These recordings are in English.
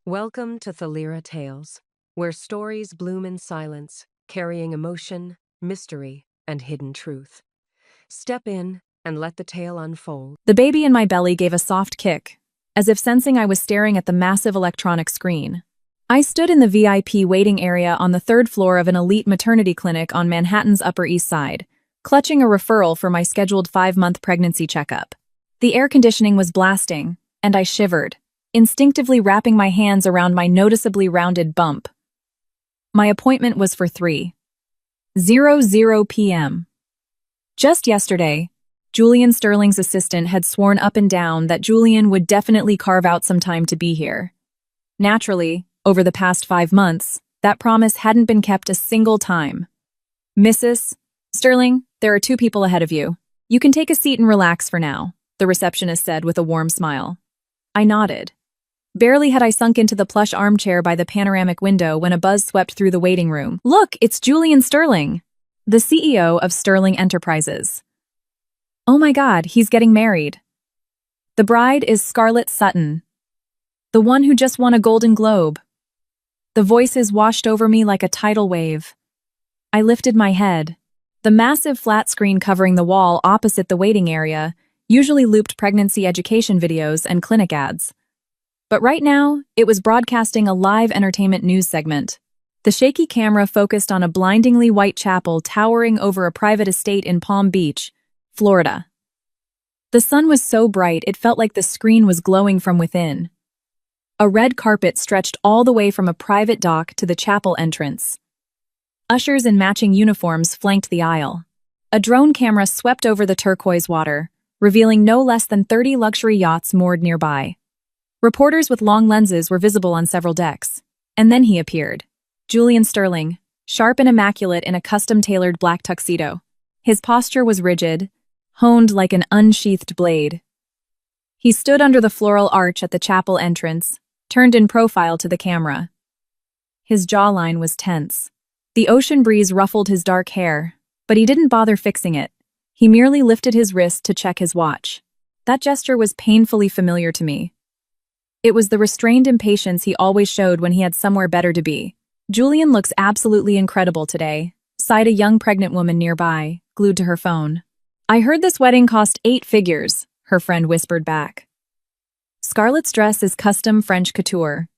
Welcome to Thalira Tales, where stories bloom in silence, carrying emotion, mystery, and hidden truth. Step in and let the tale unfold. The baby in my belly gave a soft kick, as if sensing I was staring at the massive electronic screen. I stood in the VIP waiting area on the third floor of an elite maternity clinic on Manhattan's Upper East Side, clutching a referral for my scheduled 5-month pregnancy checkup. The air conditioning was blasting, and I shivered, instinctively wrapping my hands around my noticeably rounded bump. My appointment was for 3:00 p.m. Just yesterday, Julian Sterling's assistant had sworn up and down that Julian would definitely carve out some time to be here. Naturally, over the past 5 months, that promise hadn't been kept a single time. "Mrs. Sterling, there are 2 people ahead of you. You can take a seat and relax for now," the receptionist said with a warm smile. I nodded. Barely had I sunk into the plush armchair by the panoramic window when a buzz swept through the waiting room. "Look, it's Julian Sterling, the CEO of Sterling Enterprises. Oh my God, he's getting married. The bride is Scarlett Sutton, the one who just won a Golden Globe." The voices washed over me like a tidal wave. I lifted my head. The massive flat screen covering the wall opposite the waiting area usually looped pregnancy education videos and clinic ads. But right now, it was broadcasting a live entertainment news segment. The shaky camera focused on a blindingly white chapel towering over a private estate in Palm Beach, Florida. The sun was so bright it felt like the screen was glowing from within. A red carpet stretched all the way from a private dock to the chapel entrance. Ushers in matching uniforms flanked the aisle. A drone camera swept over the turquoise water, revealing no less than 30 luxury yachts moored nearby. Reporters with long lenses were visible on several decks. And then he appeared. Julian Sterling, sharp and immaculate in a custom-tailored black tuxedo. His posture was rigid, honed like an unsheathed blade. He stood under the floral arch at the chapel entrance, turned in profile to the camera. His jawline was tense. The ocean breeze ruffled his dark hair, but he didn't bother fixing it. He merely lifted his wrist to check his watch. That gesture was painfully familiar to me. It was the restrained impatience he always showed when he had somewhere better to be. "Julian looks absolutely incredible today," sighed a young pregnant woman nearby, glued to her phone. "I heard this wedding cost 8 figures, her friend whispered back. Scarlett's dress is custom French couture.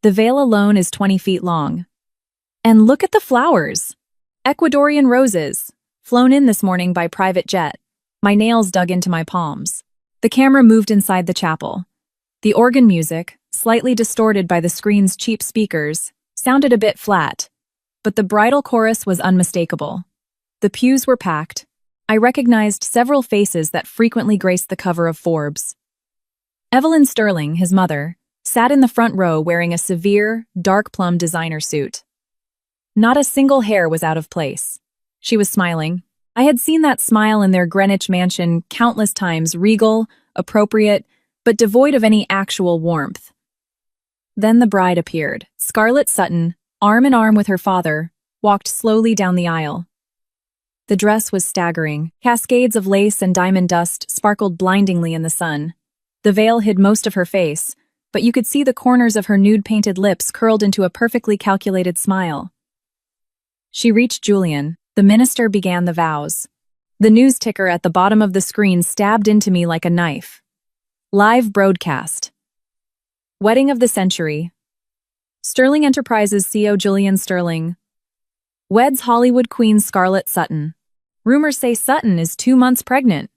The veil alone is 20 feet long. And look at the flowers! Ecuadorian roses, flown in this morning by private jet." My nails dug into my palms. The camera moved inside the chapel. The organ music, slightly distorted by the screen's cheap speakers, sounded a bit flat, but the bridal chorus was unmistakable. The pews were packed. I recognized several faces that frequently graced the cover of Forbes. Evelyn Sterling, his mother, sat in the front row wearing a severe, dark plum designer suit. Not a single hair was out of place. She was smiling. I had seen that smile in their Greenwich mansion countless times, regal, appropriate, but devoid of any actual warmth. Then the bride appeared. Scarlett Sutton, arm in arm with her father, walked slowly down the aisle. The dress was staggering. Cascades of lace and diamond dust sparkled blindingly in the sun. The veil hid most of her face, but you could see the corners of her nude-painted lips curled into a perfectly calculated smile. She reached Julian. The minister began the vows. The news ticker at the bottom of the screen stabbed into me like a knife. Live broadcast. Wedding of the century. Sterling Enterprises CEO Julian Sterling weds Hollywood queen Scarlett Sutton. Rumors say Sutton is 2 months pregnant.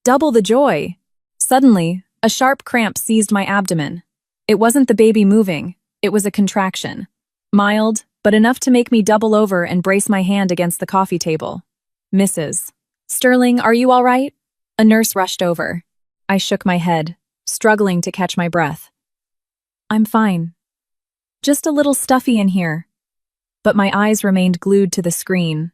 Double the joy. Suddenly, a sharp cramp seized my abdomen. It wasn't the baby moving, it was a contraction. Mild, but enough to make me double over and brace my hand against the coffee table. "Mrs. Sterling, are you all right?" A nurse rushed over. I shook my head, struggling to catch my breath. "I'm fine. Just a little stuffy in here." But my eyes remained glued to the screen.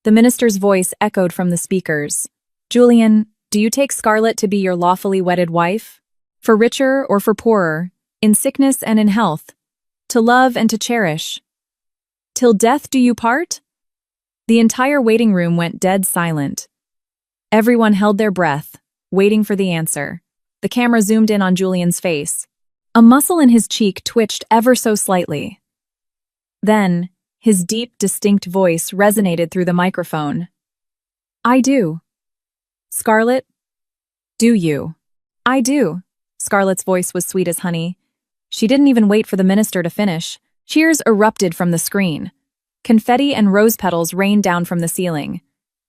The minister's voice echoed from the speakers. "Julian, do you take Scarlett to be your lawfully wedded wife? For richer or for poorer, in sickness and in health, to love and to cherish. Till death do you part?" The entire waiting room went dead silent. Everyone held their breath, waiting for the answer. The camera zoomed in on Julian's face. A muscle in his cheek twitched ever so slightly. Then, his deep, distinct voice resonated through the microphone. I do. Scarlett? Do you? I do. Scarlett's voice was sweet as honey. She didn't even wait for the minister to finish. Cheers erupted from the screen. Confetti and rose petals rained down from the ceiling.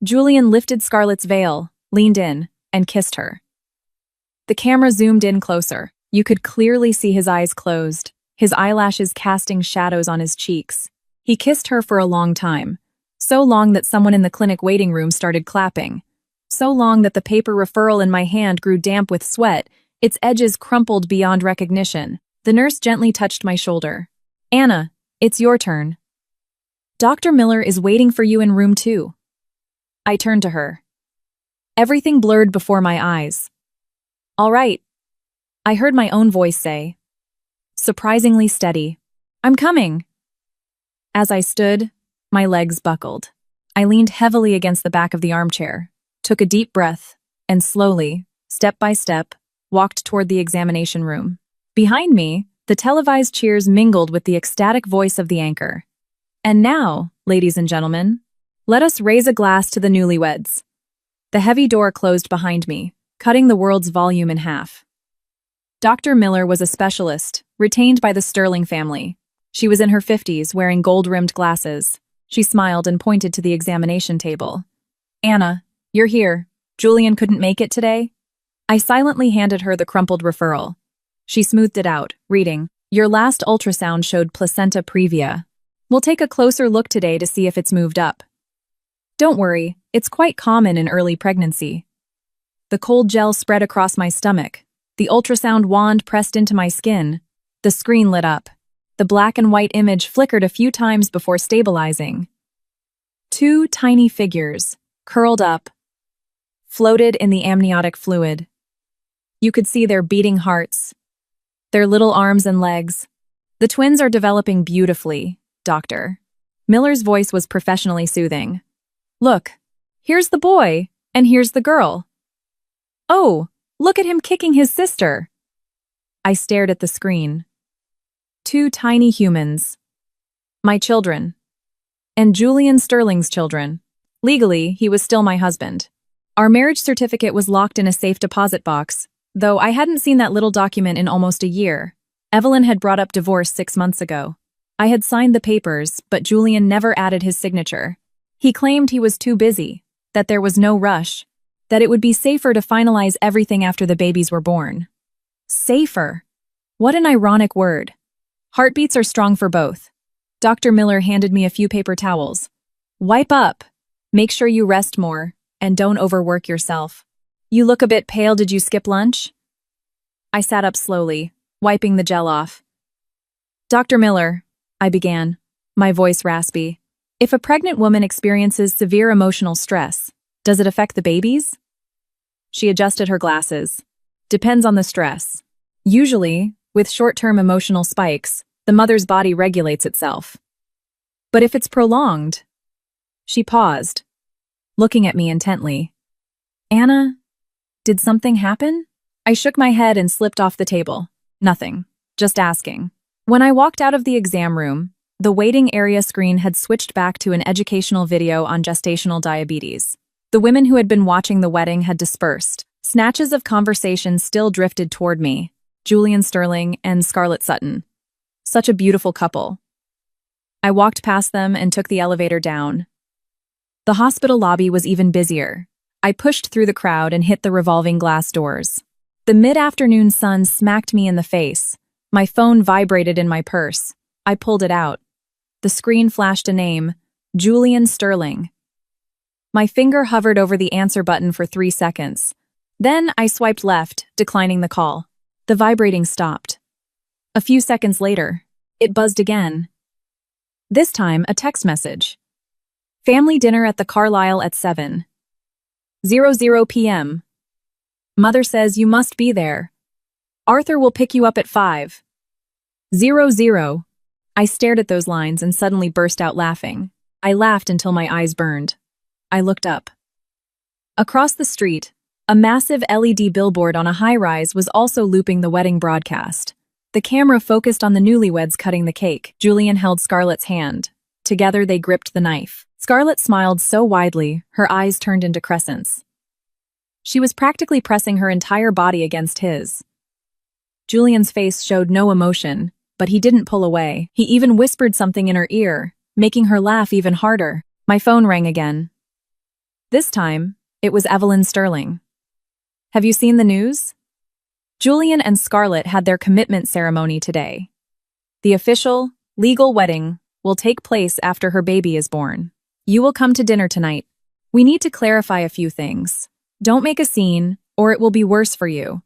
Julian lifted Scarlett's veil, leaned in, and kissed her. The camera zoomed in closer. You could clearly see his eyes closed, his eyelashes casting shadows on his cheeks. He kissed her for a long time. So long that someone in the clinic waiting room started clapping. So long that the paper referral in my hand grew damp with sweat, its edges crumpled beyond recognition. The nurse gently touched my shoulder. Anna, it's your turn. Dr. Miller is waiting for you in room 2. I turned to her. Everything blurred before my eyes. All right. I heard my own voice say. Surprisingly steady. I'm coming. As I stood, my legs buckled. I leaned heavily against the back of the armchair, took a deep breath, and slowly, step by step, walked toward the examination room. Behind me, the televised cheers mingled with the ecstatic voice of the anchor. And now, ladies and gentlemen, let us raise a glass to the newlyweds. The heavy door closed behind me, cutting the world's volume in half. Dr. Miller was a specialist, retained by the Sterling family. She was in her 50s, wearing gold-rimmed glasses. She smiled and pointed to the examination table. Anna, you're here. Julian couldn't make it today? I silently handed her the crumpled referral. She smoothed it out, reading, Your last ultrasound showed placenta previa. We'll take a closer look today to see if it's moved up. Don't worry, it's quite common in early pregnancy. The cold gel spread across my stomach. The ultrasound wand pressed into my skin. The screen lit up. The black and white image flickered a few times before stabilizing. 2 tiny figures, curled up, floated in the amniotic fluid. You could see their beating hearts, their little arms and legs. The twins are developing beautifully, Doctor. Miller's voice was professionally soothing. Look, here's the boy, and here's the girl. Oh, look at him kicking his sister. I stared at the screen. 2 tiny humans. My children. And Julian Sterling's children. Legally, he was still my husband. Our marriage certificate was locked in a safe deposit box, though I hadn't seen that little document in almost a year. Evelyn had brought up divorce 6 months ago. I had signed the papers, but Julian never added his signature. He claimed he was too busy, that there was no rush, that it would be safer to finalize everything after the babies were born. Safer. What an ironic word. Heartbeats are strong for both. Dr. Miller handed me a few paper towels. Wipe up. Make sure you rest more, and don't overwork yourself. You look a bit pale. Did you skip lunch? I sat up slowly, wiping the gel off. Dr. Miller, I began, my voice raspy. If a pregnant woman experiences severe emotional stress, does it affect the babies? She adjusted her glasses. Depends on the stress. Usually, with short-term emotional spikes, the mother's body regulates itself. But if it's prolonged... She paused, looking at me intently. Anna, did something happen? I shook my head and slipped off the table. Nothing. Just asking. When I walked out of the exam room, the waiting area screen had switched back to an educational video on gestational diabetes. The women who had been watching the wedding had dispersed. Snatches of conversation still drifted toward me. Julian Sterling and Scarlett Sutton. Such a beautiful couple. I walked past them and took the elevator down. The hospital lobby was even busier. I pushed through the crowd and hit the revolving glass doors. The mid-afternoon sun smacked me in the face. My phone vibrated in my purse. I pulled it out. The screen flashed a name, Julian Sterling. My finger hovered over the answer button for 3 seconds. Then I swiped left, declining the call. The vibrating stopped. A few seconds later, it buzzed again. This time, a text message. Family dinner at the Carlisle at 7:00 p.m. Mother says you must be there. Arthur will pick you up at 5:00. I stared at those lines and suddenly burst out laughing. I laughed until my eyes burned. I looked up. Across the street, a massive LED billboard on a high-rise was also looping the wedding broadcast. The camera focused on the newlyweds cutting the cake. Julian held Scarlett's hand. Together they gripped the knife. Scarlett smiled so widely, her eyes turned into crescents. She was practically pressing her entire body against his. Julian's face showed no emotion, but he didn't pull away. He even whispered something in her ear, making her laugh even harder. My phone rang again. This time, it was Evelyn Sterling. Have you seen the news? Julian and Scarlett had their commitment ceremony today. The official, legal wedding will take place after her baby is born. You will come to dinner tonight. We need to clarify a few things. Don't make a scene, or it will be worse for you.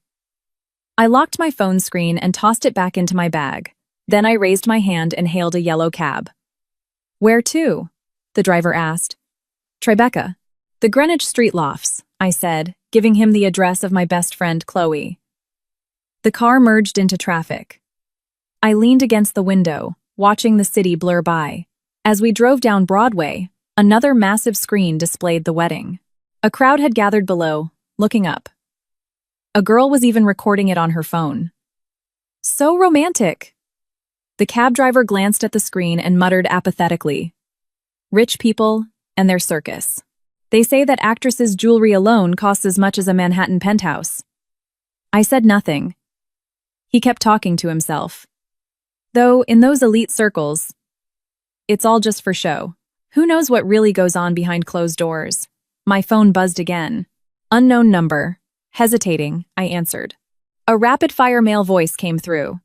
I locked my phone screen and tossed it back into my bag. Then I raised my hand and hailed a yellow cab. Where to? The driver asked. Tribeca. The Greenwich Street Lofts, I said, giving him the address of my best friend, Chloe. The car merged into traffic. I leaned against the window, watching the city blur by. As we drove down Broadway, another massive screen displayed the wedding. A crowd had gathered below, looking up. A girl was even recording it on her phone. So romantic. The cab driver glanced at the screen and muttered apathetically. Rich people and their circus. They say that actresses' jewelry alone costs as much as a Manhattan penthouse. I said nothing. He kept talking to himself. Though, in those elite circles, it's all just for show. Who knows what really goes on behind closed doors? My phone buzzed again. Unknown number. Hesitating, I answered. A rapid-fire male voice came through.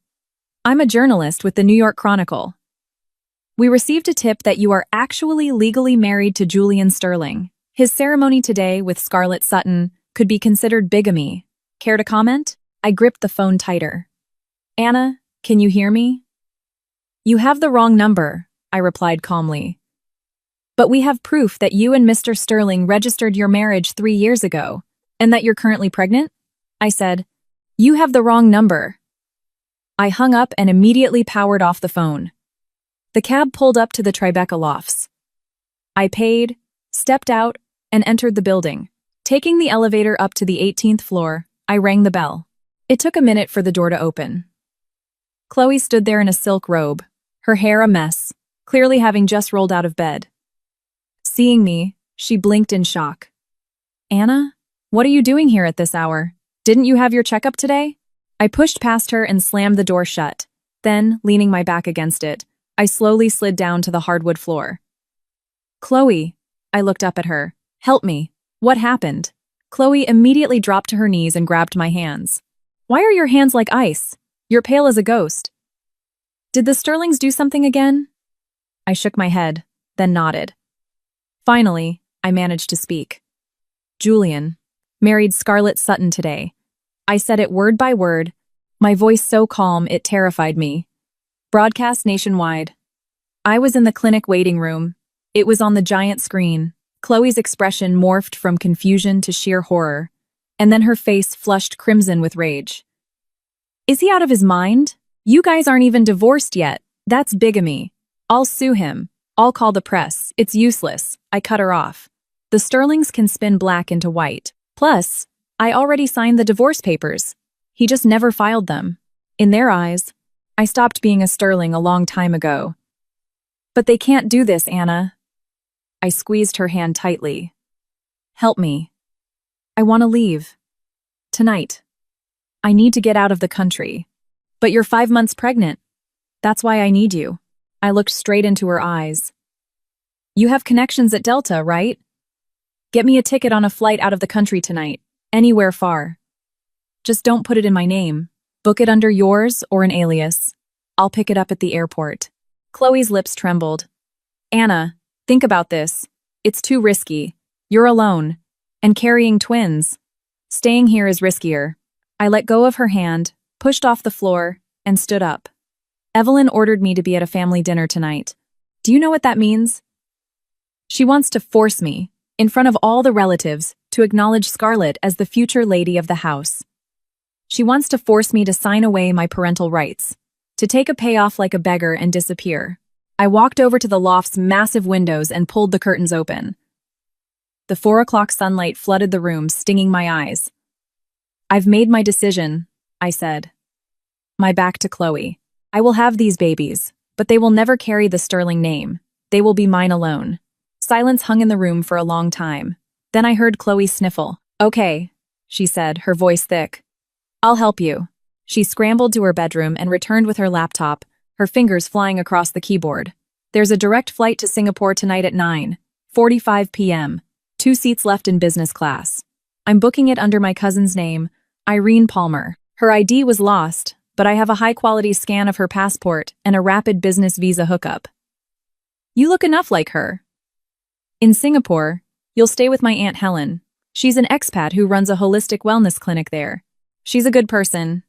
I'm a journalist with the New York Chronicle. We received a tip that you are actually legally married to Julian Sterling. His ceremony today with Scarlett Sutton could be considered bigamy. Care to comment? I gripped the phone tighter. Anna, can you hear me? You have the wrong number, I replied calmly. But we have proof that you and Mr. Sterling registered your marriage 3 years ago, and that you're currently pregnant? I said, you have the wrong number. I hung up and immediately powered off the phone. The cab pulled up to the Tribeca Lofts. I paid, stepped out, and entered the building. Taking the elevator up to the 18th floor, I rang the bell. It took a minute for the door to open. Chloe stood there in a silk robe, her hair a mess, clearly having just rolled out of bed. Seeing me, she blinked in shock. Anna, what are you doing here at this hour? Didn't you have your checkup today? I pushed past her and slammed the door shut. Then, leaning my back against it, I slowly slid down to the hardwood floor. Chloe, I looked up at her. Help me. What happened? Chloe immediately dropped to her knees and grabbed my hands. Why are your hands like ice? You're pale as a ghost. Did the Sterlings do something again? I shook my head, then nodded. Finally, I managed to speak. Julian married Scarlett Sutton today. I said it word by word, my voice so calm it terrified me. Broadcast nationwide. I was in the clinic waiting room. It was on the giant screen. Chloe's expression morphed from confusion to sheer horror, and then her face flushed crimson with rage. Is he out of his mind? You guys aren't even divorced yet. That's bigamy. I'll sue him. I'll call the press. It's useless. I cut her off. The Sterlings can spin black into white. Plus, I already signed the divorce papers. He just never filed them. In their eyes, I stopped being a Sterling a long time ago. But they can't do this, Anna. I squeezed her hand tightly. Help me. I want to leave. Tonight. I need to get out of the country. But you're 5 months pregnant. That's why I need you. I looked straight into her eyes. You have connections at Delta, right? Get me a ticket on a flight out of the country tonight. Anywhere far. Just don't put it in my name. Book it under yours or an alias. I'll pick it up at the airport. Chloe's lips trembled. Anna, think about this. It's too risky. You're alone. And carrying twins. Staying here is riskier. I let go of her hand, pushed off the floor, and stood up. Evelyn ordered me to be at a family dinner tonight. Do you know what that means? She wants to force me, in front of all the relatives, to acknowledge Scarlett as the future lady of the house. She wants to force me to sign away my parental rights, to take a payoff like a beggar and disappear. I walked over to the loft's massive windows and pulled the curtains open. The 4 o'clock sunlight flooded the room, stinging my eyes. I've made my decision, I said. my back to Chloe. I will have these babies, but they will never carry the Sterling name. They will be mine alone. Silence hung in the room for a long time. Then I heard Chloe sniffle. Okay, she said, her voice thick. I'll help you. She scrambled to her bedroom and returned with her laptop, her fingers flying across the keyboard. There's a direct flight to Singapore tonight at 9:45 p.m. 2 seats left in business class. I'm booking it under my cousin's name, Irene Palmer. Her ID was lost, but I have a high-quality scan of her passport and a rapid business visa hookup. You look enough like her. In Singapore, you'll stay with my Aunt Helen. She's an expat who runs a holistic wellness clinic there. She's a good person.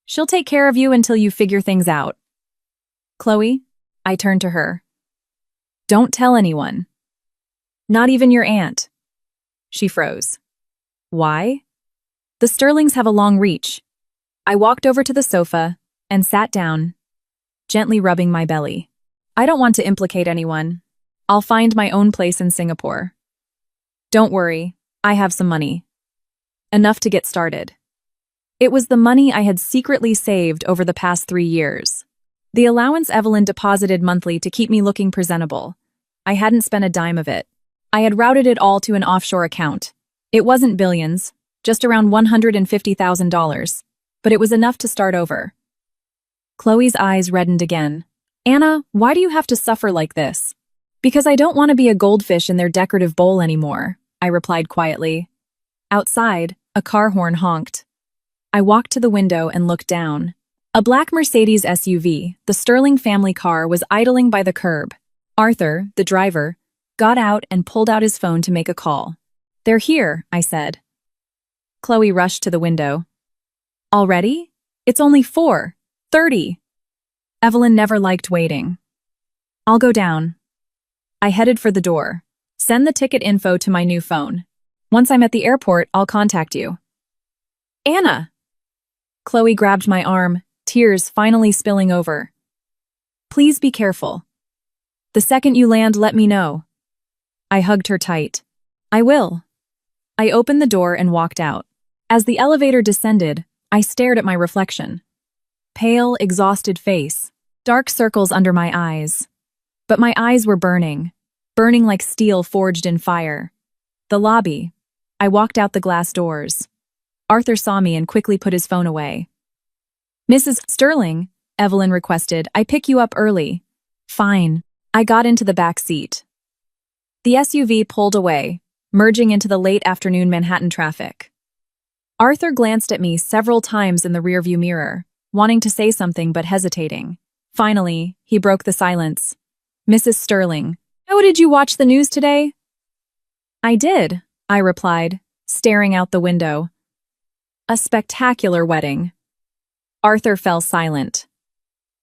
She'll take care of you until you figure things out. Chloe, I turned to her. Don't tell anyone. Not even your aunt. She froze. Why? The Sterlings have a long reach. I walked over to the sofa and sat down, gently rubbing my belly. I don't want to implicate anyone. I'll find my own place in Singapore. Don't worry, I have some money. Enough to get started. It was the money I had secretly saved over the past 3 years. The allowance Evelyn deposited monthly to keep me looking presentable. I hadn't spent a dime of it. I had routed it all to an offshore account. It wasn't billions, just around $150,000, but it was enough to start over. Chloe's eyes reddened again. Anna, why do you have to suffer like this? Because I don't want to be a goldfish in their decorative bowl anymore, I replied quietly. Outside, a car horn honked. I walked to the window and looked down. A black Mercedes SUV, the Sterling family car, was idling by the curb. Arthur, the driver, got out and pulled out his phone to make a call. They're here, I said. Chloe rushed to the window. Already? It's only 4:30. Evelyn never liked waiting. I'll go down. I headed for the door. Send the ticket info to my new phone. Once I'm at the airport, I'll contact you. Anna! Chloe grabbed my arm, tears finally spilling over. Please be careful. The second you land, let me know. I hugged her tight. I will. I opened the door and walked out. As the elevator descended, I stared at my reflection. Pale, exhausted face, dark circles under my eyes. But my eyes were burning like steel forged in fire. The lobby. I walked out the glass doors. Arthur saw me and quickly put his phone away. Mrs. Sterling, Evelyn requested, I pick you up early. Fine. I got into the back seat. The SUV pulled away, merging into the late afternoon Manhattan traffic. Arthur glanced at me several times in the rearview mirror, wanting to say something but hesitating. Finally, he broke the silence. Mrs. Sterling, how did you watch the news today? I did, I replied, staring out the window. A spectacular wedding. Arthur fell silent.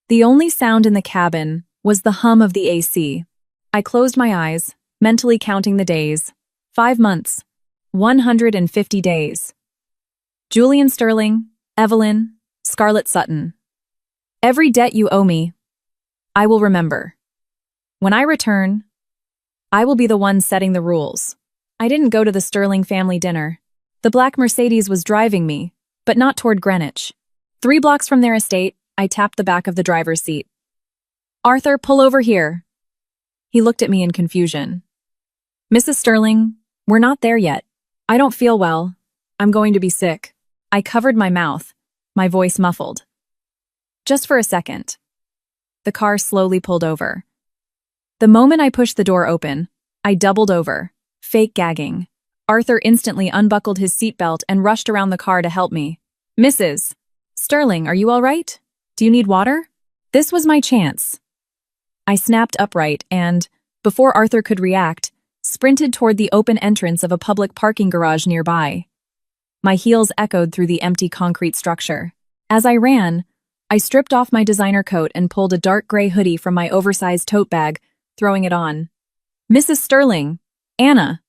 The only sound in the cabin was the hum of the AC. I closed my eyes, mentally counting the days. 5 months. 150 days. Julian Sterling, Evelyn, Scarlett Sutton. Every debt you owe me, I will remember. When I return, I will be the one setting the rules. I didn't go to the Sterling family dinner. The black Mercedes was driving me, but not toward Greenwich. 3 blocks from their estate, I tapped the back of the driver's seat. Arthur, pull over here. He looked at me in confusion. Mrs. Sterling, we're not there yet. I don't feel well. I'm going to be sick. I covered my mouth, my voice muffled. Just for a second. The car slowly pulled over. The moment I pushed the door open, I doubled over, fake gagging. Arthur instantly unbuckled his seatbelt and rushed around the car to help me. Mrs. Sterling, are you all right? Do you need water? This was my chance. I snapped upright and, before Arthur could react, sprinted toward the open entrance of a public parking garage nearby. My heels echoed through the empty concrete structure. As I ran, I stripped off my designer coat and pulled a dark gray hoodie from my oversized tote bag, throwing it on. Mrs. Sterling, Anna.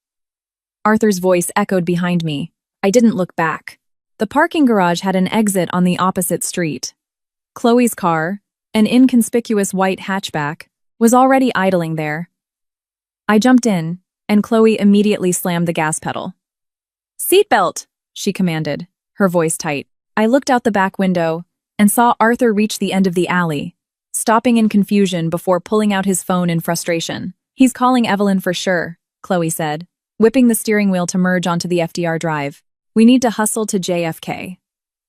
Arthur's voice echoed behind me. I didn't look back. The parking garage had an exit on the opposite street. Chloe's car, an inconspicuous white hatchback, was already idling there. I jumped in, and Chloe immediately slammed the gas pedal. Seatbelt, she commanded, her voice tight. I looked out the back window, and saw Arthur reach the end of the alley, stopping in confusion before pulling out his phone in frustration. "He's calling Evelyn for sure," Chloe said, whipping the steering wheel to merge onto the FDR drive. "We need to hustle to JFK."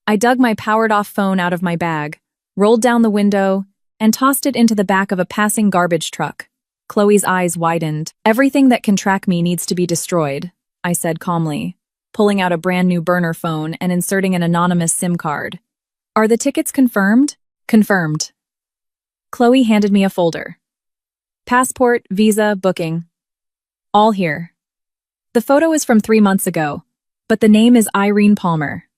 I dug my powered-off phone out of my bag, rolled down the window, and tossed it into the back of a passing garbage truck. Chloe's eyes widened. "Everything that can track me needs to be destroyed," I said calmly, pulling out a brand-new burner phone and inserting an anonymous SIM card. "Are the tickets confirmed?" "Confirmed." Chloe handed me a folder. "Passport, visa, booking. All here." The photo is from 3 months ago, but the name is Irene Palmer.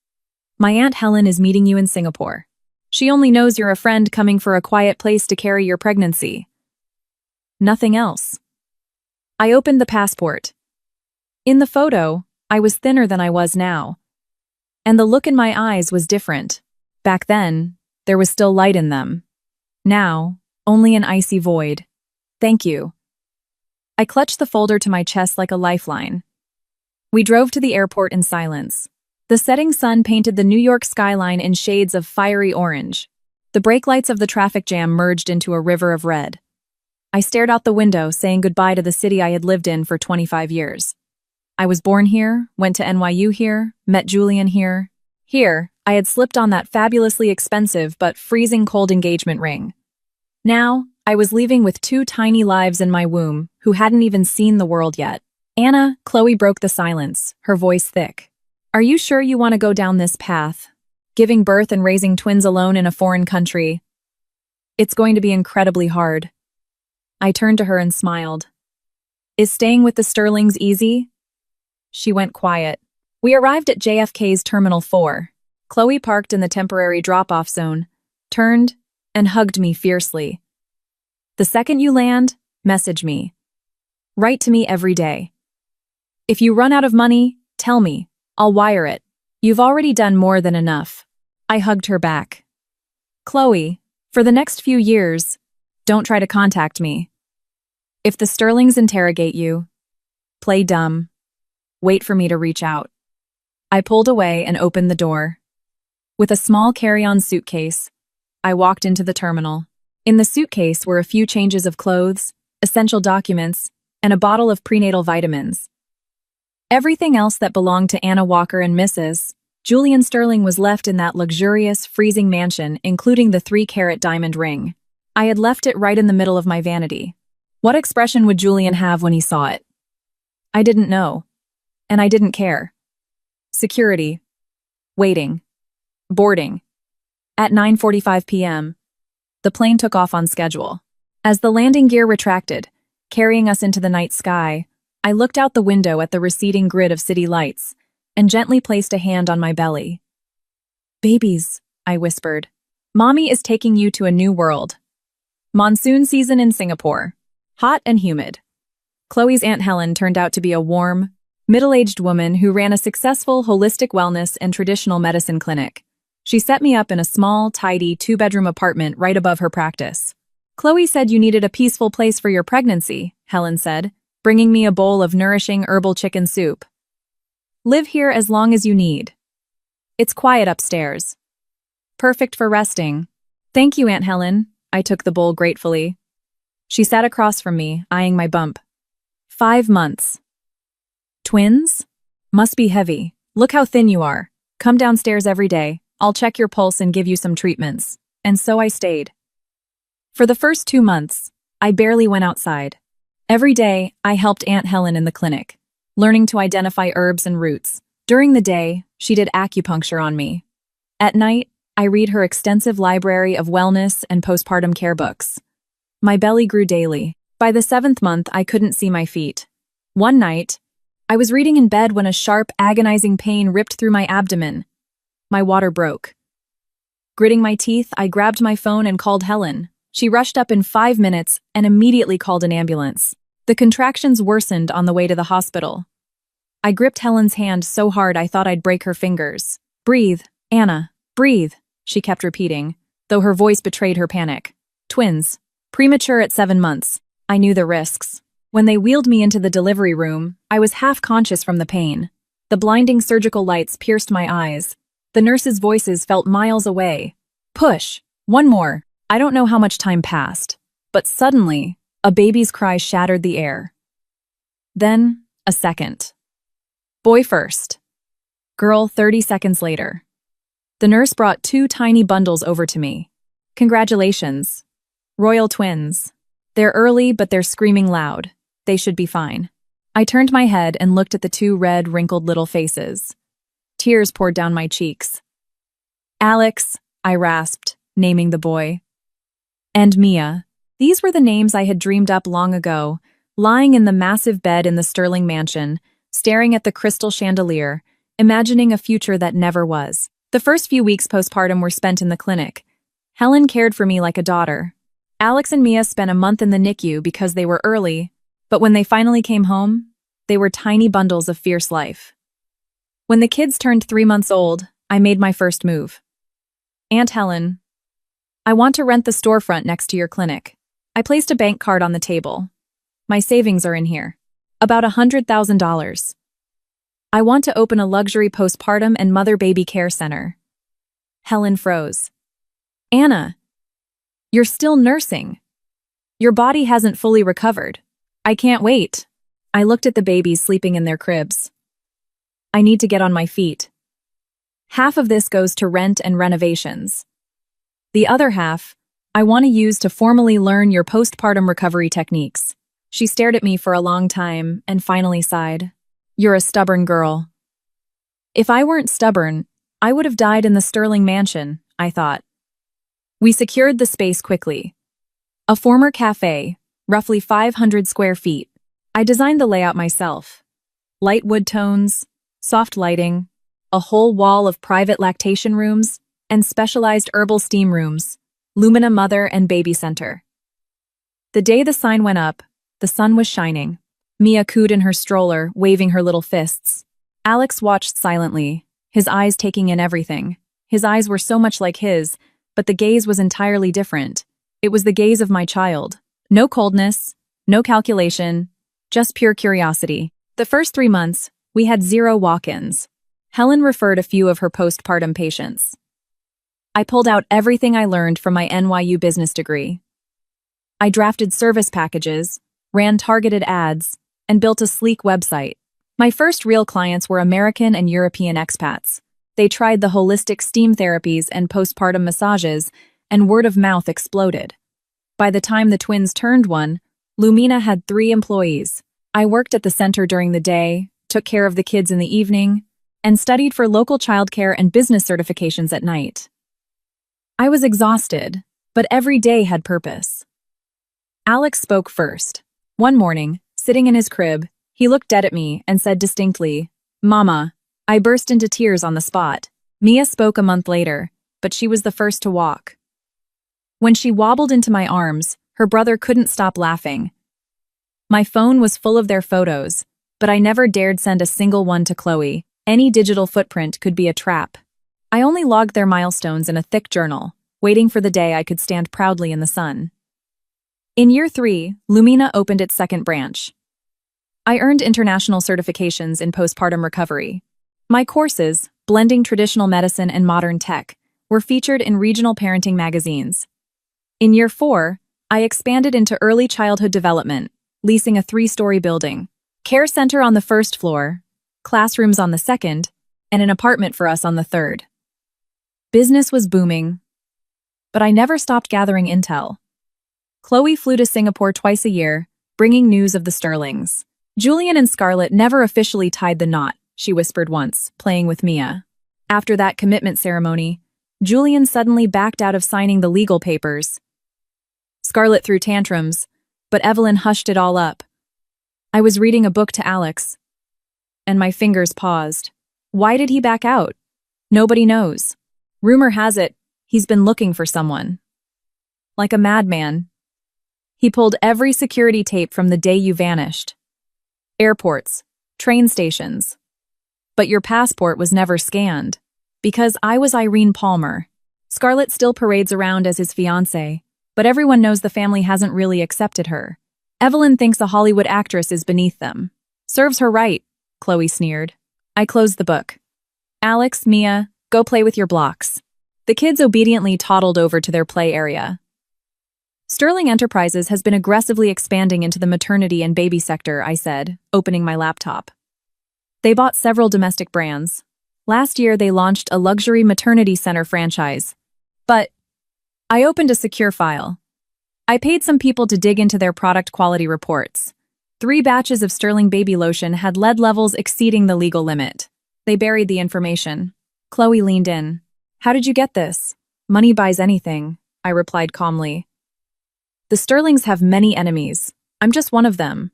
"My Aunt Helen is meeting you in Singapore. She only knows you're a friend coming for a quiet place to carry your pregnancy." Nothing else. I opened the passport. In the photo, I was thinner than I was now. And the look in my eyes was different. Back then, there was still light in them. Now, only an icy void. "Thank you." I clutched the folder to my chest like a lifeline. We drove to the airport in silence. The setting sun painted the New York skyline in shades of fiery orange. The brake lights of the traffic jam merged into a river of red. I stared out the window, saying goodbye to the city I had lived in for 25 years. I was born here, went to NYU here, met Julian here. Here, I had slipped on that fabulously expensive but freezing cold engagement ring. Now, I was leaving with 2 tiny lives in my womb who hadn't even seen the world yet. "Anna," Chloe broke the silence, her voice thick. "Are you sure you want to go down this path? Giving birth and raising twins alone in a foreign country? It's going to be incredibly hard." I turned to her and smiled. "Is staying with the Sterlings easy?" She went quiet. We arrived at JFK's Terminal 4. Chloe parked in the temporary drop-off zone, turned, and hugged me fiercely. "The second you land, message me. Write to me every day. If you run out of money, tell me. I'll wire it. You've already done more than enough." I hugged her back. "Chloe, for the next few years, don't try to contact me. If the Sterlings interrogate you, play dumb. Wait for me to reach out." I pulled away and opened the door. With a small carry-on suitcase, I walked into the terminal. In the suitcase were a few changes of clothes, essential documents, and a bottle of prenatal vitamins. Everything else that belonged to Anna Walker and Mrs. Julian Sterling was left in that luxurious, freezing mansion, including the 3-carat diamond ring. I had left it right in the middle of my vanity. What expression would Julian have when he saw it? I didn't know. And I didn't care. Security. Waiting. Boarding. At 9:45 p.m., the plane took off on schedule. As the landing gear retracted, carrying us into the night sky, I looked out the window at the receding grid of city lights and gently placed a hand on my belly. "Babies," I whispered. "Mommy is taking you to a new world. Monsoon season in Singapore. Hot and humid." Chloe's Aunt Helen turned out to be a warm, middle-aged woman who ran a successful holistic wellness and traditional medicine clinic. She set me up in a small, tidy 2-bedroom apartment right above her practice. "Chloe said you needed a peaceful place for your pregnancy," Helen said, bringing me a bowl of nourishing herbal chicken soup. "Live here as long as you need. It's quiet upstairs. Perfect for resting." "Thank you, Aunt Helen." I took the bowl gratefully. She sat across from me, eyeing my bump. 5 months. "Twins? Must be heavy. Look how thin you are. Come downstairs every day. I'll check your pulse and give you some treatments." And so I stayed. For the first 2 months, I barely went outside. Every day, I helped Aunt Helen in the clinic, learning to identify herbs and roots. During the day, she did acupuncture on me. At night, I read her extensive library of wellness and postpartum care books. My belly grew daily. By the 7th month, I couldn't see my feet. One night, I was reading in bed when a sharp, agonizing pain ripped through my abdomen. My water broke. Gritting my teeth, I grabbed my phone and called Helen. She rushed up in 5 minutes and immediately called an ambulance. The contractions worsened on the way to the hospital. I gripped Helen's hand so hard I thought I'd break her fingers. "Breathe, Anna, breathe," she kept repeating, though her voice betrayed her panic. "Twins. Premature at 7 months. I knew the risks." When they wheeled me into the delivery room, I was half-conscious from the pain. The blinding surgical lights pierced my eyes. The nurses' voices felt miles away. Push. One more. I don't know how much time passed, but suddenly, a baby's cry shattered the air. Then, a second. Boy first. Girl 30 seconds later. The nurse brought 2 tiny bundles over to me. Congratulations. Royal twins. They're early, but they're screaming loud. They should be fine. I turned my head and looked at the 2 red, wrinkled little faces. Tears poured down my cheeks. Alex, I rasped, naming the boy. And Mia. These were the names I had dreamed up long ago, lying in the massive bed in the Sterling mansion, staring at the crystal chandelier, imagining a future that never was. The first few weeks postpartum were spent in the clinic. Helen cared for me like a daughter. Alex and Mia spent a month in the NICU because they were early, but when they finally came home, they were tiny bundles of fierce life. When the kids turned 3 months old, I made my first move. Aunt Helen, I want to rent the storefront next to your clinic. I placed a bank card on the table. My savings are in here. About $100,000. I want to open a luxury postpartum and mother-baby care center. Helen froze. Anna, you're still nursing. Your body hasn't fully recovered. I can't wait. I looked at the babies sleeping in their cribs. I need to get on my feet. Half of this goes to rent and renovations. The other half, I want to use to formally learn your postpartum recovery techniques. She stared at me for a long time and finally sighed. You're a stubborn girl. If I weren't stubborn, I would have died in the Sterling mansion, I thought. We secured the space quickly. A former cafe, roughly 500 square feet. I designed the layout myself. Light wood tones, soft lighting, a whole wall of private lactation rooms, and specialized herbal steam rooms, Lumina Mother and Baby Center. The day the sign went up, the sun was shining. Mia cooed in her stroller, waving her little fists. Alex watched silently, his eyes taking in everything. His eyes were so much like his, but the gaze was entirely different. It was the gaze of my child. No coldness, no calculation, just pure curiosity. The first 3 months, we had 0 walk-ins. Helen referred a few of her postpartum patients. I pulled out everything I learned from my NYU business degree. I drafted service packages, ran targeted ads, and built a sleek website. My first real clients were American and European expats. They tried the holistic steam therapies and postpartum massages, and word of mouth exploded. By the time the twins turned 1, Lumina had 3 employees. I worked at the center during the day, took care of the kids in the evening, and studied for local childcare and business certifications at night. I was exhausted, but every day had purpose. Alex spoke first. One morning, sitting in his crib, he looked dead at me and said distinctly, "Mama." I burst into tears on the spot. Mia spoke a month later, but she was the first to walk. When she wobbled into my arms, her brother couldn't stop laughing. My phone was full of their photos, but I never dared send a single one to Chloe. Any digital footprint could be a trap. I only logged their milestones in a thick journal, waiting for the day I could stand proudly in the sun. In year 3, Lumina opened its second branch. I earned international certifications in postpartum recovery. My courses, blending traditional medicine and modern tech, were featured in regional parenting magazines. In year 4, I expanded into early childhood development, leasing a 3-story building, care center on the first floor, classrooms on the second, and an apartment for us on the third. Business was booming, but I never stopped gathering intel. Chloe flew to Singapore twice a year, bringing news of the Sterlings. Julian and Scarlett never officially tied the knot, she whispered once, playing with Mia. After that commitment ceremony, Julian suddenly backed out of signing the legal papers. Scarlett threw tantrums, but Evelyn hushed it all up. I was reading a book to Alex, and my fingers paused. Why did he back out? Nobody knows. Rumor has it, he's been looking for someone. Like a madman. He pulled every security tape from the day you vanished. Airports, train stations. But your passport was never scanned. Because I was Irene Palmer. Scarlett still parades around as his fiancée, but everyone knows the family hasn't really accepted her. Evelyn thinks a Hollywood actress is beneath them. Serves her right, Chloe sneered. I closed the book. Alex, Mia, go play with your blocks. The kids obediently toddled over to their play area. Sterling Enterprises has been aggressively expanding into the maternity and baby sector, I said, opening my laptop. They bought several domestic brands. Last year, they launched a luxury maternity center franchise. But I opened a secure file. I paid some people to dig into their product quality reports. 3 batches of Sterling baby lotion had lead levels exceeding the legal limit. They buried the information. Chloe leaned in. How did you get this? Money buys anything, I replied calmly. The Sterlings have many enemies. I'm just one of them.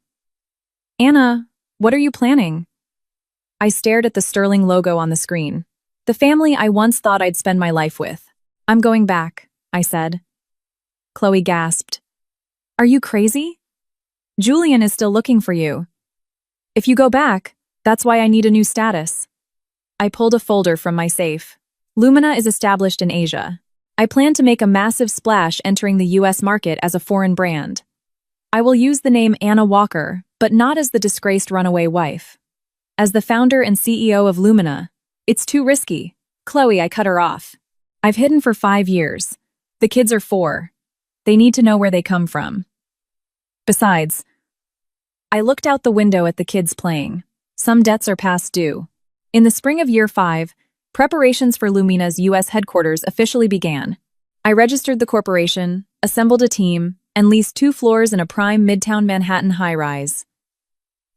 Anna, what are you planning? I stared at the Sterling logo on the screen. The family I once thought I'd spend my life with. I'm going back, I said. Chloe gasped. Are you crazy? Julian is still looking for you. If you go back, that's why I need a new status. I pulled a folder from my safe. Lumina is established in Asia. I plan to make a massive splash entering the US market as a foreign brand. I will use the name Anna Walker, but not as the disgraced runaway wife. As the founder and CEO of Lumina, it's too risky. Chloe, I cut her off. I've hidden for 5 years. The kids are 4. They need to know where they come from. Besides, I looked out the window at the kids playing. Some debts are past due. In the spring of year 5, preparations for Lumina's US headquarters officially began. I registered the corporation, assembled a team, and leased 2 floors in a prime midtown Manhattan high-rise.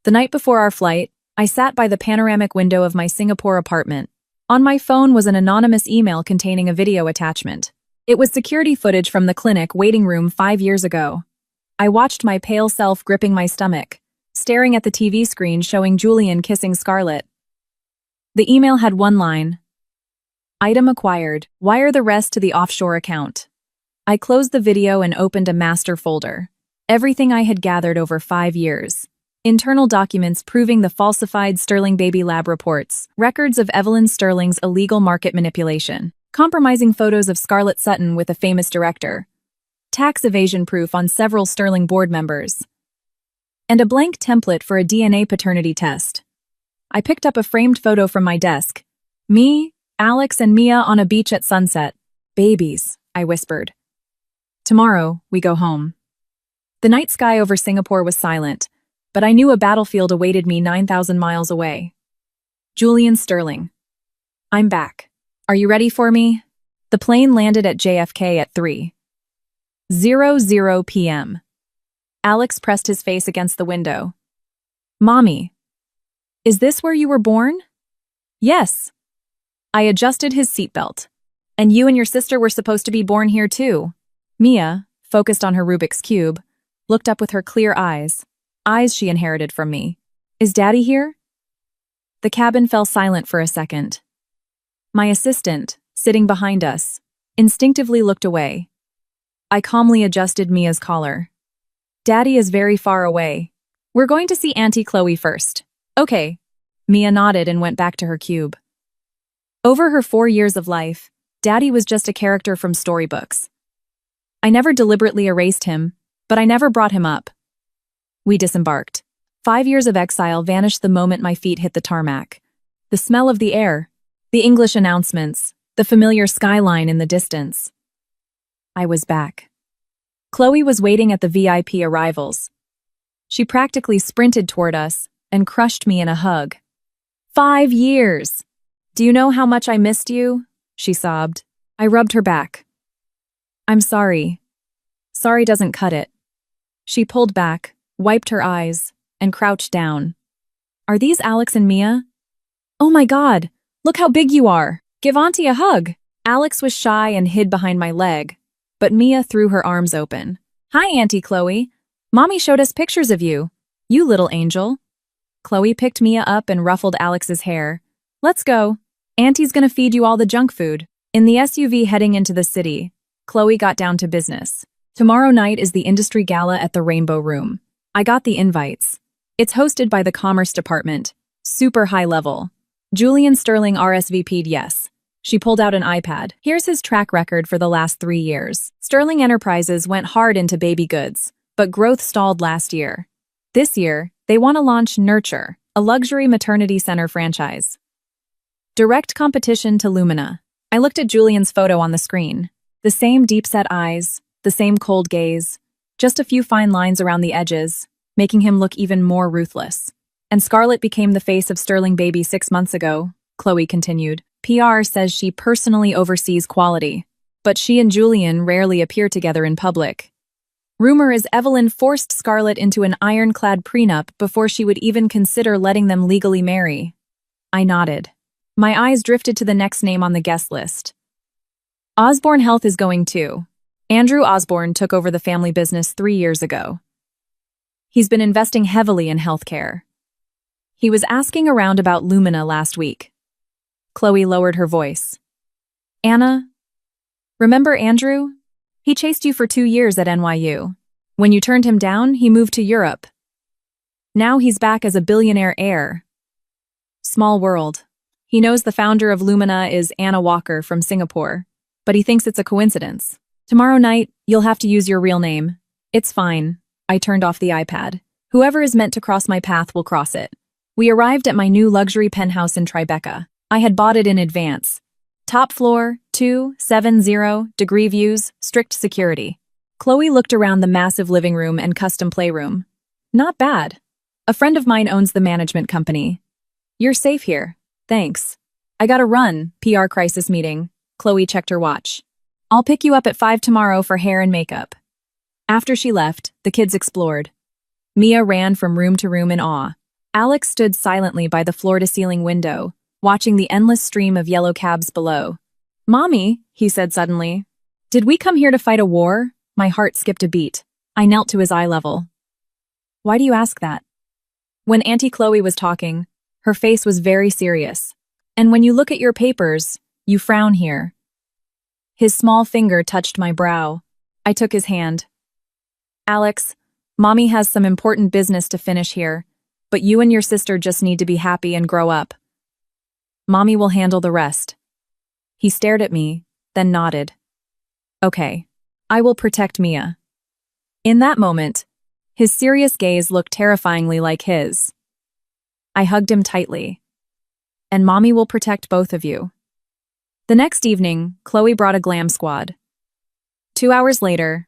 The night before our flight, I sat by the panoramic window of my Singapore apartment. On my phone was an anonymous email containing a video attachment. It was security footage from the clinic waiting room 5 years ago. I watched my pale self gripping my stomach, staring at the TV screen showing Julian kissing Scarlett. The email had one line. Item acquired. Wire the rest to the offshore account. I closed the video and opened a master folder. Everything I had gathered over 5 years. Internal documents proving the falsified Sterling Baby Lab reports, records of Evelyn Sterling's illegal market manipulation, compromising photos of Scarlett Sutton with a famous director, tax evasion proof on several Sterling board members, and a blank template for a DNA paternity test. I picked up a framed photo from my desk. Me, Alex, and Mia on a beach at sunset. Babies, I whispered. Tomorrow, we go home. The night sky over Singapore was silent, but I knew a battlefield awaited me 9,000 miles away. Julian Sterling. I'm back. Are you ready for me? The plane landed at JFK at 3:00 p.m. Alex pressed his face against the window. Mommy, is this where you were born? Yes. I adjusted his seatbelt. And you and your sister were supposed to be born here too. Mia, focused on her Rubik's Cube, looked up with her clear eyes she inherited from me. Is Daddy here? The cabin fell silent for a second. My assistant, sitting behind us, instinctively looked away. I calmly adjusted Mia's collar. Daddy is very far away. We're going to see Auntie Chloe first. Okay. Mia nodded and went back to her cube. Over her 4 years of life, Daddy was just a character from storybooks. I never deliberately erased him, but I never brought him up. We disembarked. 5 years of exile vanished the moment my feet hit the tarmac. The smell of the air, the English announcements, the familiar skyline in the distance. I was back. Chloe was waiting at the VIP arrivals. She practically sprinted toward us and crushed me in a hug. 5 years! Do you know how much I missed you? She sobbed. I rubbed her back. I'm sorry. Sorry doesn't cut it. She pulled back, wiped her eyes, and crouched down. Are these Alex and Mia? Oh my God, look how big you are. Give Auntie a hug. Alex was shy and hid behind my leg, but Mia threw her arms open. Hi, Auntie Chloe. Mommy showed us pictures of you. You little angel. Chloe picked Mia up and ruffled Alex's hair. Let's go. Auntie's gonna feed you all the junk food. In the SUV heading into the city, Chloe got down to business. Tomorrow night is the industry gala at the Rainbow Room. I got the invites. It's hosted by the Commerce Department. Super high level. Julian Sterling RSVP'd yes. She pulled out an iPad. Here's his track record for the last 3 years. Sterling Enterprises went hard into baby goods, but growth stalled last year. This year, they want to launch Nurture, a luxury maternity center franchise. Direct competition to Lumina. I looked at Julian's photo on the screen. The same deep-set eyes, the same cold gaze, just a few fine lines around the edges, making him look even more ruthless. And Scarlett became the face of Sterling Baby 6 months ago, Chloe continued. PR says she personally oversees quality, but she and Julian rarely appear together in public. Rumor is Evelyn forced Scarlett into an ironclad prenup before she would even consider letting them legally marry. I nodded. My eyes drifted to the next name on the guest list. Osborne Health is going too. Andrew Osborne took over the family business 3 years ago. He's been investing heavily in healthcare. He was asking around about Lumina last week. Chloe lowered her voice. Anna, remember Andrew? He chased you for 2 years at NYU. When you turned him down, he moved to Europe. Now he's back as a billionaire heir. Small world. He knows the founder of Lumina is Anna Walker from Singapore, but he thinks it's a coincidence. Tomorrow night, you'll have to use your real name. It's fine. I turned off the iPad. Whoever is meant to cross my path will cross it. We arrived at my new luxury penthouse in Tribeca. I had bought it in advance. Top floor, 270-degree views, strict security. Chloe looked around the massive living room and custom playroom. Not bad. A friend of mine owns the management company. You're safe here. Thanks. I gotta run, PR crisis meeting. Chloe checked her watch. I'll pick you up at 5 tomorrow for hair and makeup. After she left, the kids explored. Mia ran from room to room in awe. Alex stood silently by the floor-to-ceiling window, watching the endless stream of yellow cabs below. Mommy, he said suddenly. Did we come here to fight a war? My heart skipped a beat. I knelt to his eye level. Why do you ask that? When Auntie Chloe was talking, her face was very serious. And when you look at your papers, you frown here. His small finger touched my brow. I took his hand. Alex, Mommy has some important business to finish here, but you and your sister just need to be happy and grow up. Mommy will handle the rest. He stared at me, then nodded. Okay, I will protect Mia. In that moment, his serious gaze looked terrifyingly like his. I hugged him tightly. And Mommy will protect both of you. The next evening, Chloe brought a glam squad. 2 hours later,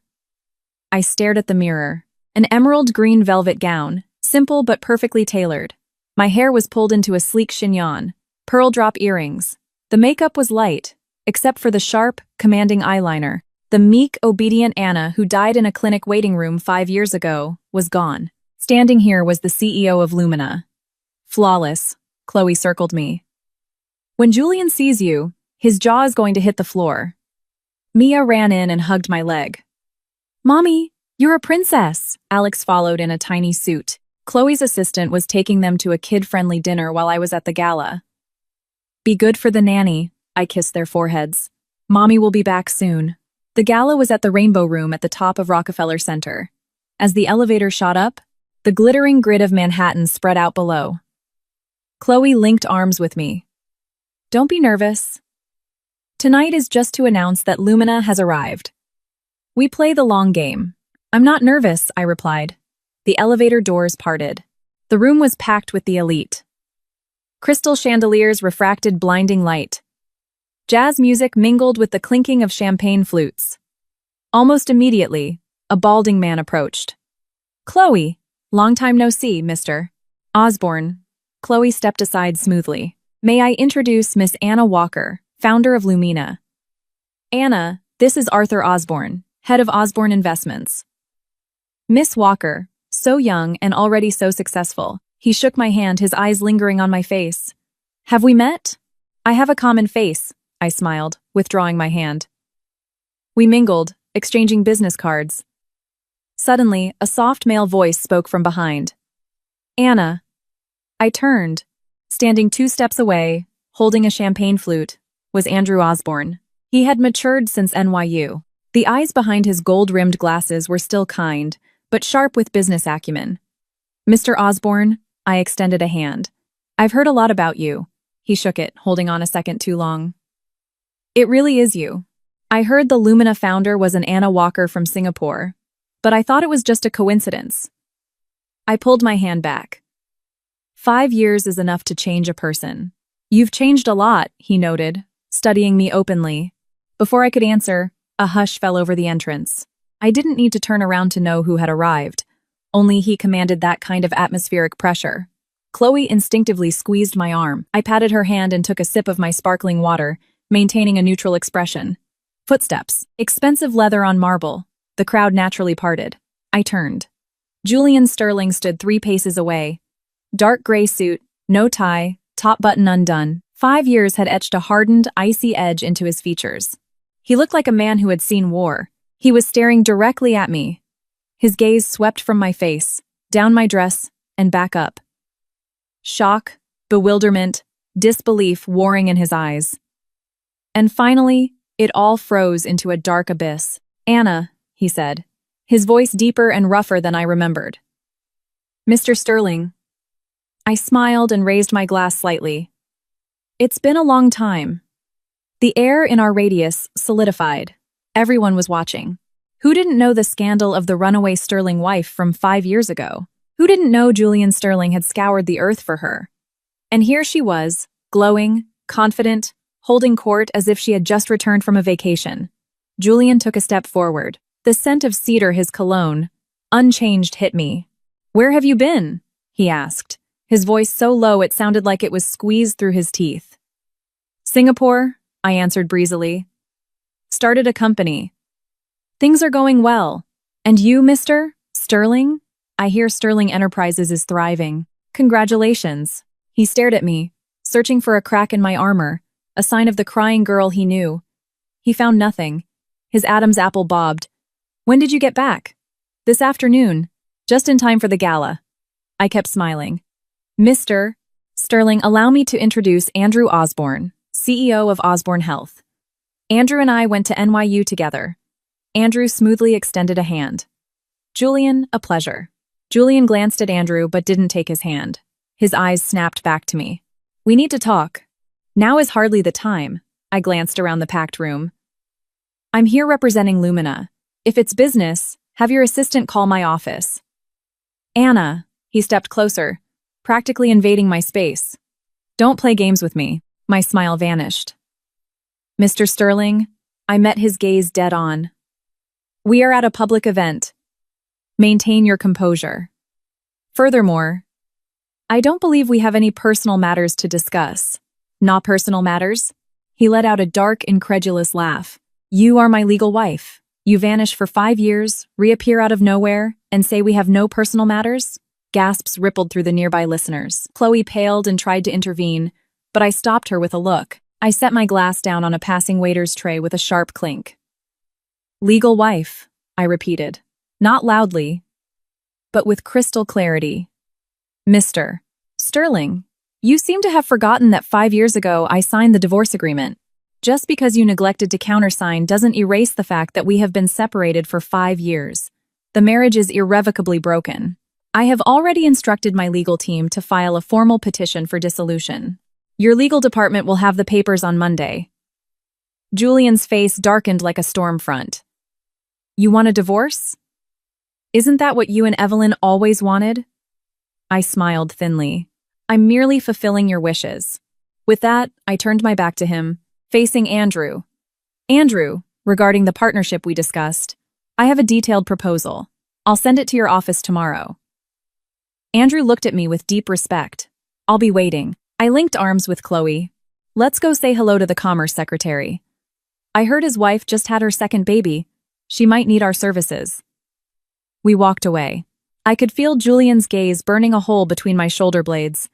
I stared at the mirror. An emerald green velvet gown, simple but perfectly tailored. My hair was pulled into a sleek chignon, pearl drop earrings. The makeup was light, except for the sharp, commanding eyeliner. The meek, obedient Anna, who died in a clinic waiting room 5 years ago, was gone. Standing here was the CEO of Lumina. Flawless, Chloe circled me. When Julian sees you, his jaw is going to hit the floor. Mia ran in and hugged my leg. Mommy, you're a princess, Alex followed in a tiny suit. Chloe's assistant was taking them to a kid-friendly dinner while I was at the gala. Be good for the nanny, I kissed their foreheads. Mommy will be back soon. The gala was at the Rainbow Room at the top of Rockefeller Center. As the elevator shot up, the glittering grid of Manhattan spread out below. Chloe linked arms with me. Don't be nervous. Tonight is just to announce that Lumina has arrived. We play the long game. I'm not nervous, I replied. The elevator doors parted. The room was packed with the elite. Crystal chandeliers refracted blinding light. Jazz music mingled with the clinking of champagne flutes. Almost immediately, a balding man approached. Chloe, long time no see, Mr. Osborne. Chloe stepped aside smoothly. May I introduce Miss Anna Walker, founder of Lumina. Anna, this is Arthur Osborne, head of Osborne Investments. Miss Walker, so young and already so successful. He shook my hand, his eyes lingering on my face. Have we met? I have a common face, I smiled, withdrawing my hand. We mingled, exchanging business cards. Suddenly, a soft male voice spoke from behind. Anna. I turned. Standing 2 steps away, holding a champagne flute, was Andrew Osborne. He had matured since NYU. The eyes behind his gold-rimmed glasses were still kind, but sharp with business acumen. Mr. Osborne, I extended a hand. I've heard a lot about you. He shook it, holding on a second too long. It really is you. I heard the Lumina founder was an Anna Walker from Singapore, but I thought it was just a coincidence. I pulled my hand back. 5 years is enough to change a person. You've changed a lot, he noted, studying me openly. Before I could answer, a hush fell over the entrance. I didn't need to turn around to know who had arrived. Only he commanded that kind of atmospheric pressure. Chloe instinctively squeezed my arm. I patted her hand and took a sip of my sparkling water, maintaining a neutral expression. Footsteps. Expensive leather on marble. The crowd naturally parted. I turned. Julian Sterling stood 3 paces away. Dark gray suit, no tie, top button undone. 5 years had etched a hardened, icy edge into his features. He looked like a man who had seen war. He was staring directly at me. His gaze swept from my face, down my dress, and back up. Shock, bewilderment, disbelief warring in his eyes. And finally, it all froze into a dark abyss. "Anna," he said, his voice deeper and rougher than I remembered. "Mr. Sterling." I smiled and raised my glass slightly. It's been a long time. The air in our radius solidified. Everyone was watching. Who didn't know the scandal of the runaway Sterling wife from 5 years ago? Who didn't know Julian Sterling had scoured the earth for her? And here she was, glowing, confident, holding court as if she had just returned from a vacation. Julian took a step forward. The scent of cedar, his cologne, unchanged, hit me. "Where have you been?" he asked, his voice so low it sounded like it was squeezed through his teeth. "Singapore," I answered breezily. "Started a company. Things are going well. And you, Mr. Sterling? I hear Sterling Enterprises is thriving. Congratulations." He stared at me, searching for a crack in my armor, a sign of the crying girl he knew. He found nothing. His Adam's apple bobbed. "When did you get back?" "This afternoon, just in time for the gala." I kept smiling. "Mr. Sterling, allow me to introduce Andrew Osborne, CEO of Osborne Health. Andrew and I went to NYU together." Andrew smoothly extended a hand. "Julian, a pleasure." Julian glanced at Andrew but didn't take his hand. His eyes snapped back to me. "We need to talk." "Now is hardly the time." I glanced around the packed room. "I'm here representing Lumina. If it's business, have your assistant call my office." "Anna," he stepped closer, practically invading my space. "Don't play games with me." My smile vanished. "Mr. Sterling," I met his gaze dead on. "We are at a public event. Maintain your composure. Furthermore, I don't believe we have any personal matters to discuss." "Not personal matters?" He let out a dark, incredulous laugh. "You are my legal wife. You vanish for 5 years, reappear out of nowhere, and say we have no personal matters?" Gasps rippled through the nearby listeners. Chloe paled and tried to intervene, but I stopped her with a look. I set my glass down on a passing waiter's tray with a sharp clink. "Legal wife," I repeated, not loudly, but with crystal clarity. "Mr. Sterling, you seem to have forgotten that 5 years ago I signed the divorce agreement. Just because you neglected to countersign doesn't erase the fact that we have been separated for 5 years. The marriage is irrevocably broken. I have already instructed my legal team to file a formal petition for dissolution. Your legal department will have the papers on Monday." Julian's face darkened like a storm front. "You want a divorce? Isn't that what you and Evelyn always wanted?" I smiled thinly. "I'm merely fulfilling your wishes." With that, I turned my back to him, facing Andrew. "Andrew, regarding the partnership we discussed, I have a detailed proposal. I'll send it to your office tomorrow." Andrew looked at me with deep respect. "I'll be waiting." I linked arms with Chloe. "Let's go say hello to the Commerce Secretary. I heard his wife just had her second baby. She might need our services." We walked away. I could feel Julian's gaze burning a hole between my shoulder blades.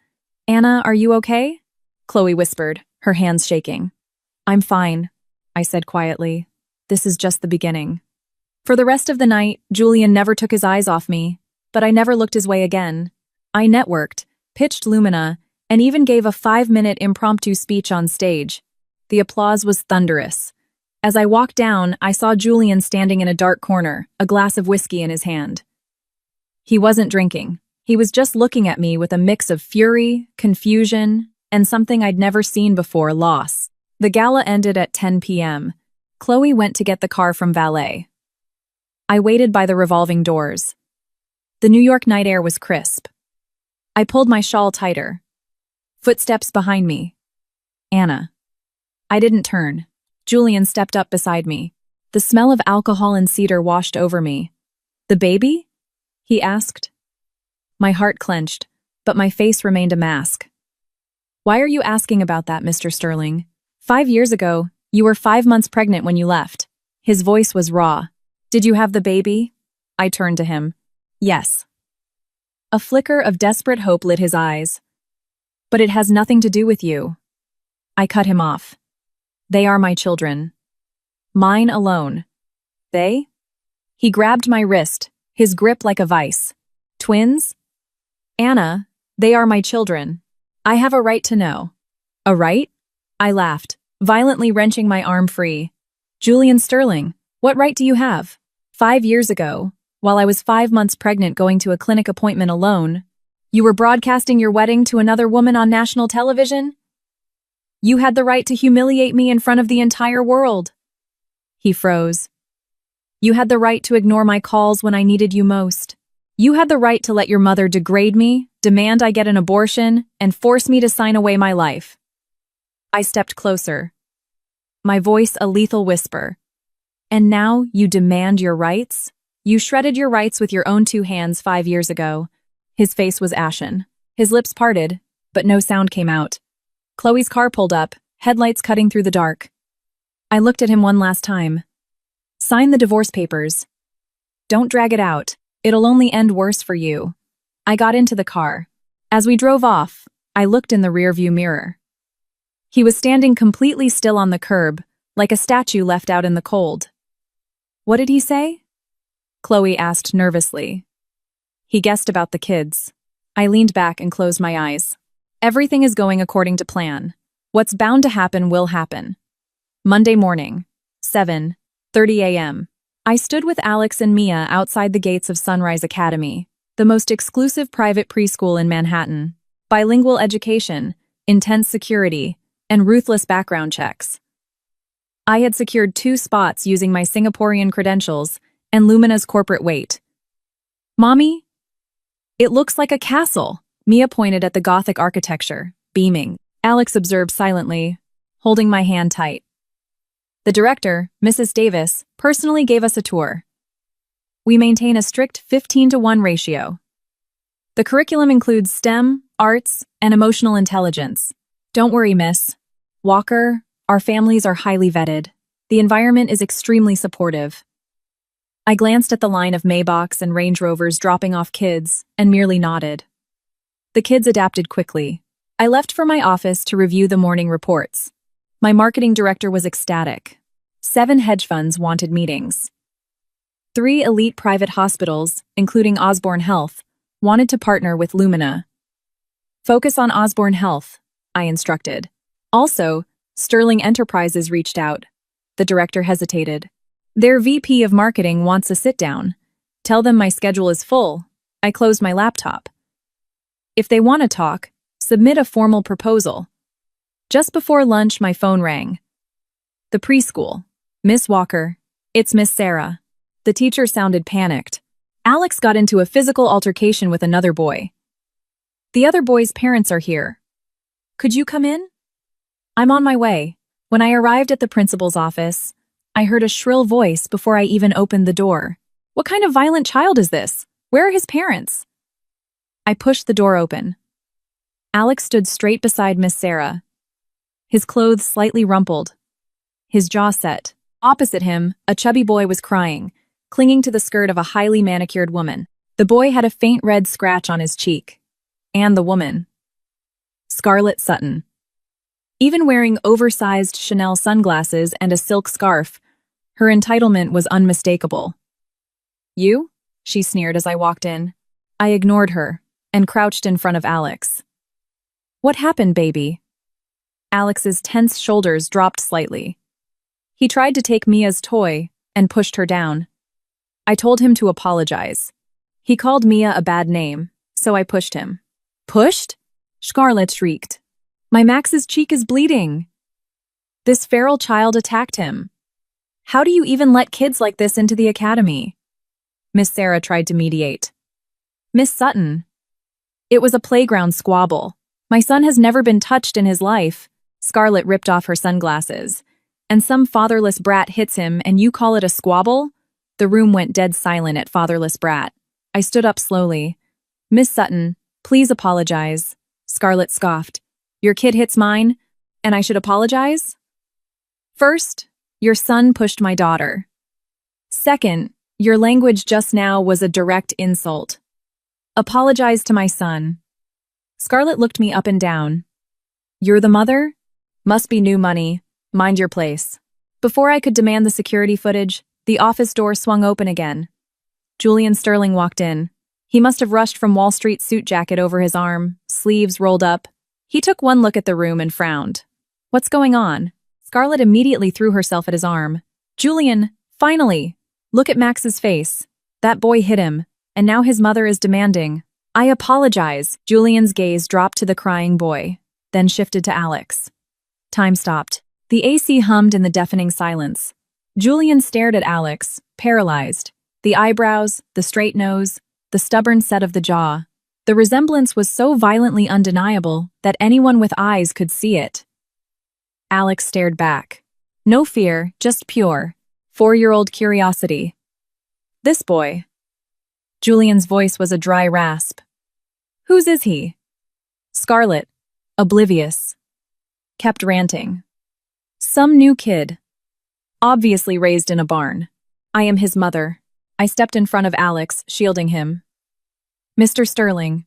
"Anna, are you okay?" Chloe whispered, her hands shaking. "I'm fine," I said quietly. "This is just the beginning." For the rest of the night, Julian never took his eyes off me, but I never looked his way again. I networked, pitched Lumina, and even gave a 5-minute impromptu speech on stage. The applause was thunderous. As I walked down, I saw Julian standing in a dark corner, a glass of whiskey in his hand. He wasn't drinking. He was just looking at me with a mix of fury, confusion, and something I'd never seen before, loss. The gala ended at 10 p.m. Chloe went to get the car from valet. I waited by the revolving doors. The New York night air was crisp. I pulled my shawl tighter. Footsteps behind me. "Anna." I didn't turn. Julian stepped up beside me. The smell of alcohol and cedar washed over me. "The baby?" he asked. My heart clenched, but my face remained a mask. "Why are you asking about that, Mr. Sterling? 5 years ago, you were 5 months pregnant when you left." His voice was raw. "Did you have the baby?" I turned to him. "Yes." A flicker of desperate hope lit his eyes. "But it has nothing to do with you." I cut him off. "They are my children. Mine alone." "They?" He grabbed my wrist, his grip like a vice. "Twins?" "Anna, they are my children. I have a right to know." "A right?" I laughed, violently wrenching my arm free. "Julian Sterling, what right do you have? 5 years ago, while I was 5 months pregnant going to a clinic appointment alone, you were broadcasting your wedding to another woman on national television? You had the right to humiliate me in front of the entire world." He froze. "You had the right to ignore my calls when I needed you most. You had the right to let your mother degrade me, demand I get an abortion, and force me to sign away my life." I stepped closer, my voice a lethal whisper. "And now you demand your rights? You shredded your rights with your own 2 hands 5 years ago." His face was ashen. His lips parted, but no sound came out. Chloe's car pulled up, headlights cutting through the dark. I looked at him one last time. "Sign the divorce papers. Don't drag it out. It'll only end worse for you." I got into the car. As we drove off, I looked in the rearview mirror. He was standing completely still on the curb, like a statue left out in the cold. "What did he say?" Chloe asked nervously. "He guessed about the kids." I leaned back and closed my eyes. Everything is going according to plan. What's bound to happen will happen. Monday morning, 7:30 a.m. I stood with Alex and Mia outside the gates of Sunrise Academy, the most exclusive private preschool in Manhattan. Bilingual education, intense security, and ruthless background checks. I had secured 2 spots using my Singaporean credentials and Lumina's corporate weight. "Mommy? It looks like a castle." Mia pointed at the Gothic architecture, beaming. Alex observed silently, holding my hand tight. The director, Mrs. Davis, personally gave us a tour. We maintain a strict 15-to-1 ratio. The curriculum includes STEM, arts, and emotional intelligence. Don't worry, Miss Walker, our families are highly vetted. The environment is extremely supportive. I glanced at the line of Maybachs and Range Rovers dropping off kids and merely nodded. The kids adapted quickly. I left for my office to review the morning reports. My marketing director was ecstatic. 7 hedge funds wanted meetings. 3 elite private hospitals, including Osborne Health, wanted to partner with Lumina. Focus on Osborne Health, I instructed. Also, Sterling Enterprises reached out. The director hesitated. Their VP of marketing wants a sit-down. Tell them my schedule is full. I closed my laptop. If they want to talk, submit a formal proposal. Just before lunch, my phone rang. The preschool. "Miss Walker, it's Miss Sarah." The teacher sounded panicked. Alex got into a physical altercation with another boy. "The other boy's parents are here. Could you come in?" "I'm on my way." When I arrived at the principal's office, I heard a shrill voice before I even opened the door. "What kind of violent child is this? Where are his parents?" I pushed the door open. Alex stood straight beside Miss Sarah, his clothes slightly rumpled, his jaw set. Opposite him, a chubby boy was crying, clinging to the skirt of a highly manicured woman. The boy had a faint red scratch on his cheek. And the woman. Scarlett Sutton. Even wearing oversized Chanel sunglasses and a silk scarf, her entitlement was unmistakable. "You?" she sneered as I walked in. I ignored her and crouched in front of Alex. "What happened, baby?" Alex's tense shoulders dropped slightly. He tried to take Mia's toy and pushed her down. I told him to apologize. He called Mia a bad name, so I pushed him. "Pushed?" Scarlett shrieked. "My Max's cheek is bleeding. This feral child attacked him. How do you even let kids like this into the academy?" Miss Sarah tried to mediate. "Miss Sutton, it was a playground squabble. My son has never been touched in his life. Scarlett ripped off her sunglasses. And some fatherless brat hits him and you call it a squabble? The room went dead silent at fatherless brat. I stood up slowly. Miss Sutton, please apologize. Scarlett scoffed. Your kid hits mine, and I should apologize? First, your son pushed my daughter. Second, your language just now was a direct insult. Apologize to my son. Scarlett looked me up and down. You're the mother? Must be new money. Mind your place. Before I could demand the security footage, the office door swung open again. Julian Sterling walked in. He must have rushed from Wall Street suit jacket over his arm, sleeves rolled up. He took one look at the room and frowned. What's going on? Scarlett immediately threw herself at his arm. Julian, finally! Look at Max's face. That boy hit him, and now his mother is demanding. I apologize. Julian's gaze dropped to the crying boy, then shifted to Alex. Time stopped. The AC hummed in the deafening silence. Julian stared at Alex, paralyzed. The eyebrows, the straight nose, the stubborn set of the jaw. The resemblance was so violently undeniable that anyone with eyes could see it. Alex stared back. No fear, just pure, 4-year-old curiosity. This boy. Julian's voice was a dry rasp. Whose is he? Scarlett, oblivious, kept ranting. Some new kid. Obviously raised in a barn. I am his mother. I stepped in front of Alex, shielding him. Mr. Sterling.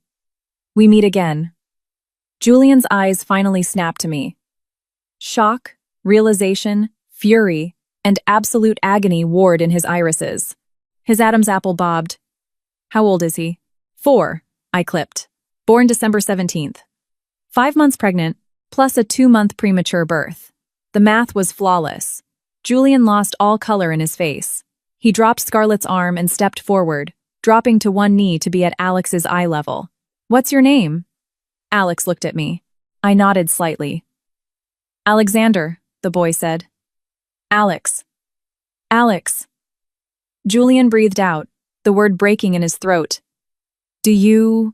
We meet again. Julian's eyes finally snapped to me. Shock, realization, fury, and absolute agony warred in his irises. His Adam's apple bobbed. How old is he? 4, I clipped. Born December 17th. 5 months pregnant, plus a 2-month premature birth. The math was flawless. Julian lost all color in his face. He dropped Scarlett's arm and stepped forward, dropping to one knee to be at Alex's eye level. What's your name? Alex looked at me. I nodded slightly. Alexander, the boy said. Alex. Alex. Julian breathed out, the word breaking in his throat. Do you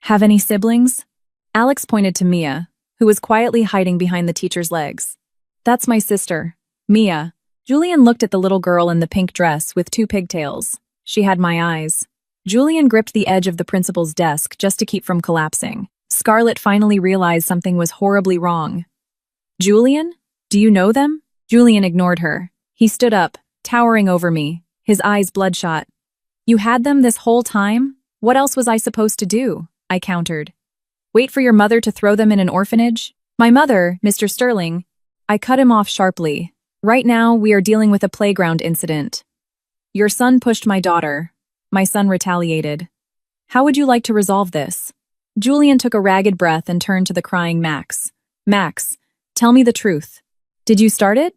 have any siblings? Alex pointed to Mia, who was quietly hiding behind the teacher's legs. That's my sister, Mia. Julian looked at the little girl in the pink dress with 2 pigtails. She had my eyes. Julian gripped the edge of the principal's desk just to keep from collapsing. Scarlett finally realized something was horribly wrong. Julian? Do you know them? Julian ignored her. He stood up, towering over me, his eyes bloodshot. You had them this whole time? What else was I supposed to do? I countered. Wait for your mother to throw them in an orphanage? My mother, Mr. Sterling. I cut him off sharply. Right now, we are dealing with a playground incident. Your son pushed my daughter. My son retaliated. How would you like to resolve this? Julian took a ragged breath and turned to the crying Max. Max, tell me the truth. Did you start it?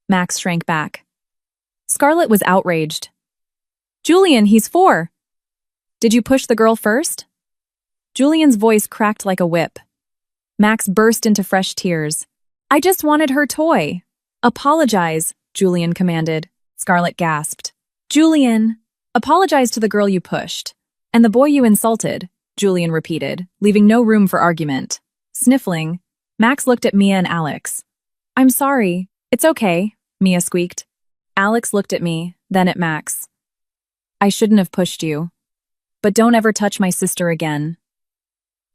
Max shrank back. Scarlett was outraged. Julian, he's 4. Did you push the girl first? Julian's voice cracked like a whip. Max burst into fresh tears. I just wanted her toy. Apologize, Julian commanded. Scarlett gasped. Julian, apologize to the girl you pushed. And the boy you insulted, Julian repeated, leaving no room for argument. Sniffling, Max looked at Mia and Alex. I'm sorry. It's okay, Mia squeaked. Alex looked at me, then at Max. I shouldn't have pushed you. But don't ever touch my sister again.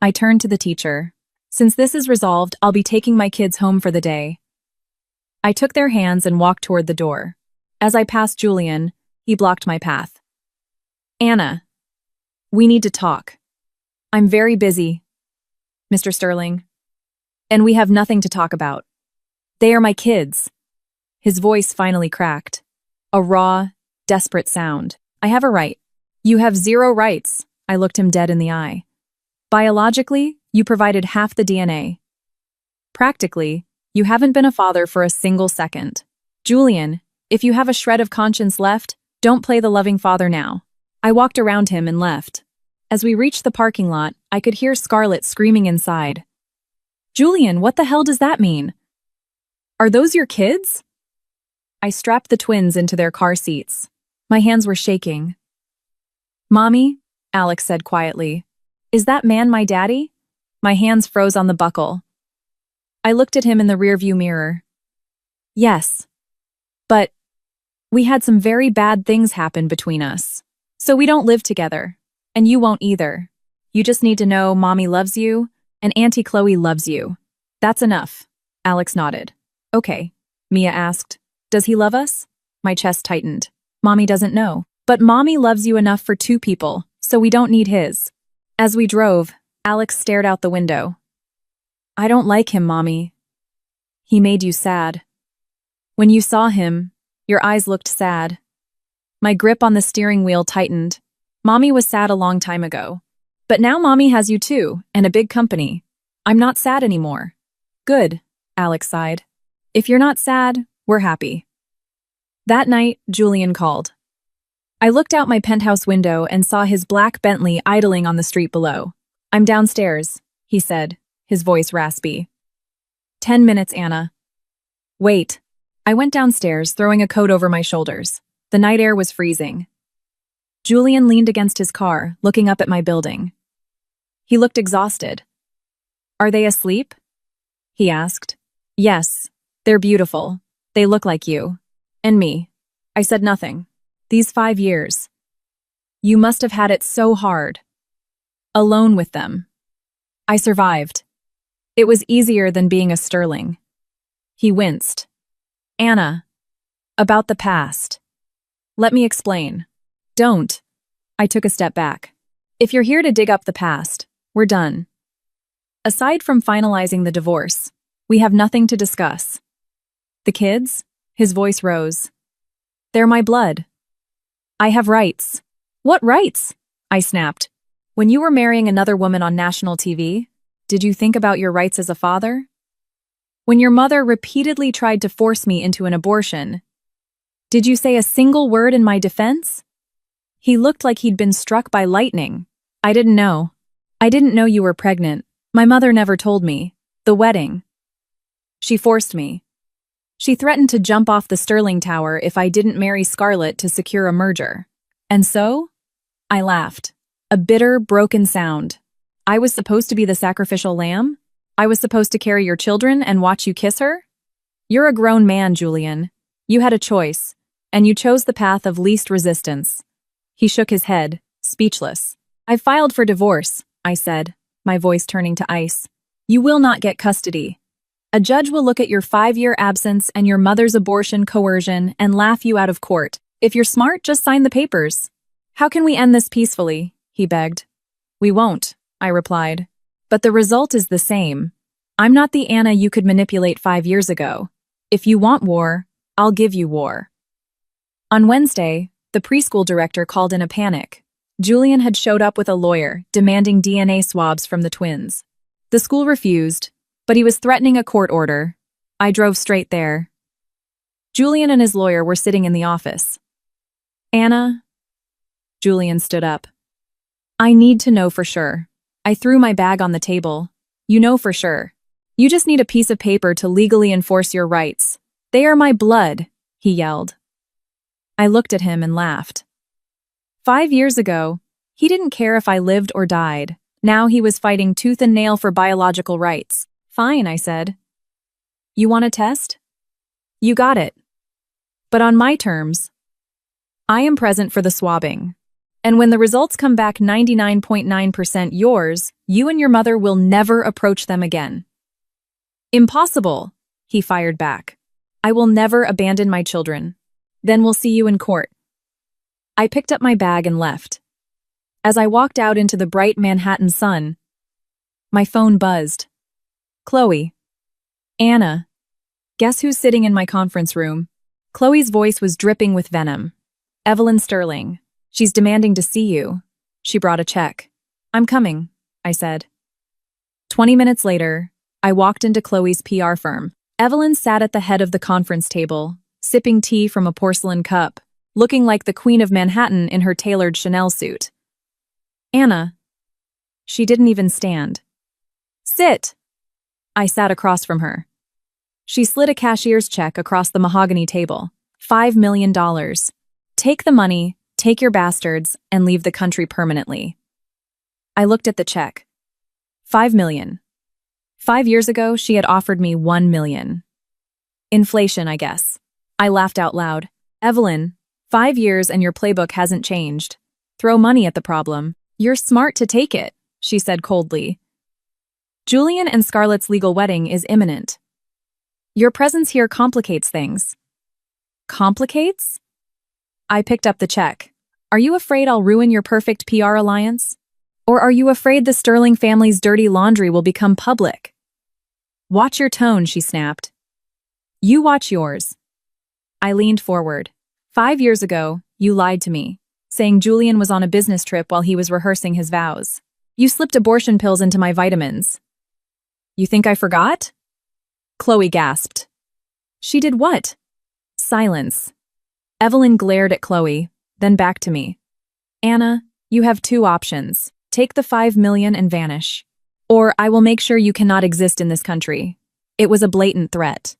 I turned to the teacher. Since this is resolved, I'll be taking my kids home for the day. I took their hands and walked toward the door. As I passed Julian, he blocked my path. Anna, we need to talk. I'm very busy, Mr. Sterling. And we have nothing to talk about. They are my kids. His voice finally cracked. A raw, desperate sound. I have a right. You have 0 rights. I looked him dead in the eye. Biologically, you provided half the DNA. Practically, you haven't been a father for a single second. Julian, if you have a shred of conscience left, don't play the loving father now. I walked around him and left. As we reached the parking lot, I could hear Scarlett screaming inside. Julian, what the hell does that mean? Are those your kids? I strapped the twins into their car seats. My hands were shaking. Mommy, Alex said quietly, is that man my daddy? My hands froze on the buckle. I looked at him in the rearview mirror. Yes. But we had some very bad things happen between us. So we don't live together. And you won't either. You just need to know Mommy loves you and Auntie Chloe loves you. That's enough. Alex nodded. Okay. Mia asked. Does he love us? My chest tightened. Mommy doesn't know. But Mommy loves you enough for 2 people, so we don't need his. As we drove, Alex stared out the window. I don't like him, Mommy. He made you sad. When you saw him, your eyes looked sad. My grip on the steering wheel tightened. Mommy was sad a long time ago. But now Mommy has you too, and a big company. I'm not sad anymore. Good, Alex sighed. If you're not sad, we're happy. That night, Julian called. I looked out my penthouse window and saw his black Bentley idling on the street below. I'm downstairs, he said, his voice raspy. 10 minutes, Anna. Wait. I went downstairs, throwing a coat over my shoulders. The night air was freezing. Julian leaned against his car, looking up at my building. He looked exhausted. Are they asleep? He asked. Yes, they're beautiful. They look like you. And me. I said nothing. These 5 years. You must have had it so hard. Alone with them. I survived. It was easier than being a Sterling. He winced. Anna. About the past. Let me explain. Don't. I took a step back. If you're here to dig up the past, we're done. Aside from finalizing the divorce, we have nothing to discuss. The kids? His voice rose. They're my blood. I have rights. What rights? I snapped. When you were marrying another woman on national TV, did you think about your rights as a father? When your mother repeatedly tried to force me into an abortion, did you say a single word in my defense? He looked like he'd been struck by lightning. I didn't know. I didn't know you were pregnant. My mother never told me. The wedding. She forced me. She threatened to jump off the Sterling Tower if I didn't marry Scarlett to secure a merger. And so? I laughed. A bitter, broken sound. I was supposed to be the sacrificial lamb? I was supposed to carry your children and watch you kiss her? You're a grown man, Julian. You had a choice, and you chose the path of least resistance. He shook his head, speechless. I filed for divorce, I said, my voice turning to ice. You will not get custody. A judge will look at your 5-year absence and your mother's abortion coercion and laugh you out of court. If you're smart, just sign the papers. How can we end this peacefully? He begged. We won't, I replied. But the result is the same. I'm not the Anna you could manipulate 5 years ago. If you want war, I'll give you war. On Wednesday, the preschool director called in a panic. Julian had showed up with a lawyer, demanding DNA swabs from the twins. The school refused, but he was threatening a court order. I drove straight there. Julian and his lawyer were sitting in the office. Anna? Julian stood up. I need to know for sure. I threw my bag on the table. You know for sure. You just need a piece of paper to legally enforce your rights. They are my blood, he yelled. I looked at him and laughed. 5 years ago, he didn't care if I lived or died. Now he was fighting tooth and nail for biological rights. Fine, I said. You want a test? You got it. But on my terms. I am present for the swabbing. And when the results come back 99.9% yours, you and your mother will never approach them again. Impossible, he fired back. I will never abandon my children. Then we'll see you in court. I picked up my bag and left. As I walked out into the bright Manhattan sun, my phone buzzed. Chloe. Anna. Guess who's sitting in my conference room? Chloe's voice was dripping with venom. Evelyn Sterling. She's demanding to see you. She brought a check. I'm coming, I said. 20 minutes later, I walked into Chloe's PR firm. Evelyn sat at the head of the conference table, sipping tea from a porcelain cup, looking like the Queen of Manhattan in her tailored Chanel suit. Anna. She didn't even stand. Sit. I sat across from her. She slid a cashier's check across the mahogany table. $5 million. Take the money, take your bastards, and leave the country permanently. I looked at the check. $5 million. 5 years ago, she had offered me 1 million. Inflation, I guess. I laughed out loud. Evelyn, 5 years and your playbook hasn't changed. Throw money at the problem. You're smart to take it, she said coldly. Julian and Scarlett's legal wedding is imminent. Your presence here complicates things. Complicates? I picked up the check. Are you afraid I'll ruin your perfect PR alliance? Or are you afraid the Sterling family's dirty laundry will become public? Watch your tone, she snapped. You watch yours. I leaned forward. 5 years ago, you lied to me, saying Julian was on a business trip while he was rehearsing his vows. You slipped abortion pills into my vitamins. You think I forgot? Chloe gasped. She did what? Silence. Evelyn glared at Chloe, then back to me. Anna, you have 2 options. Take the 5 million and vanish. Or I will make sure you cannot exist in this country. It was a blatant threat.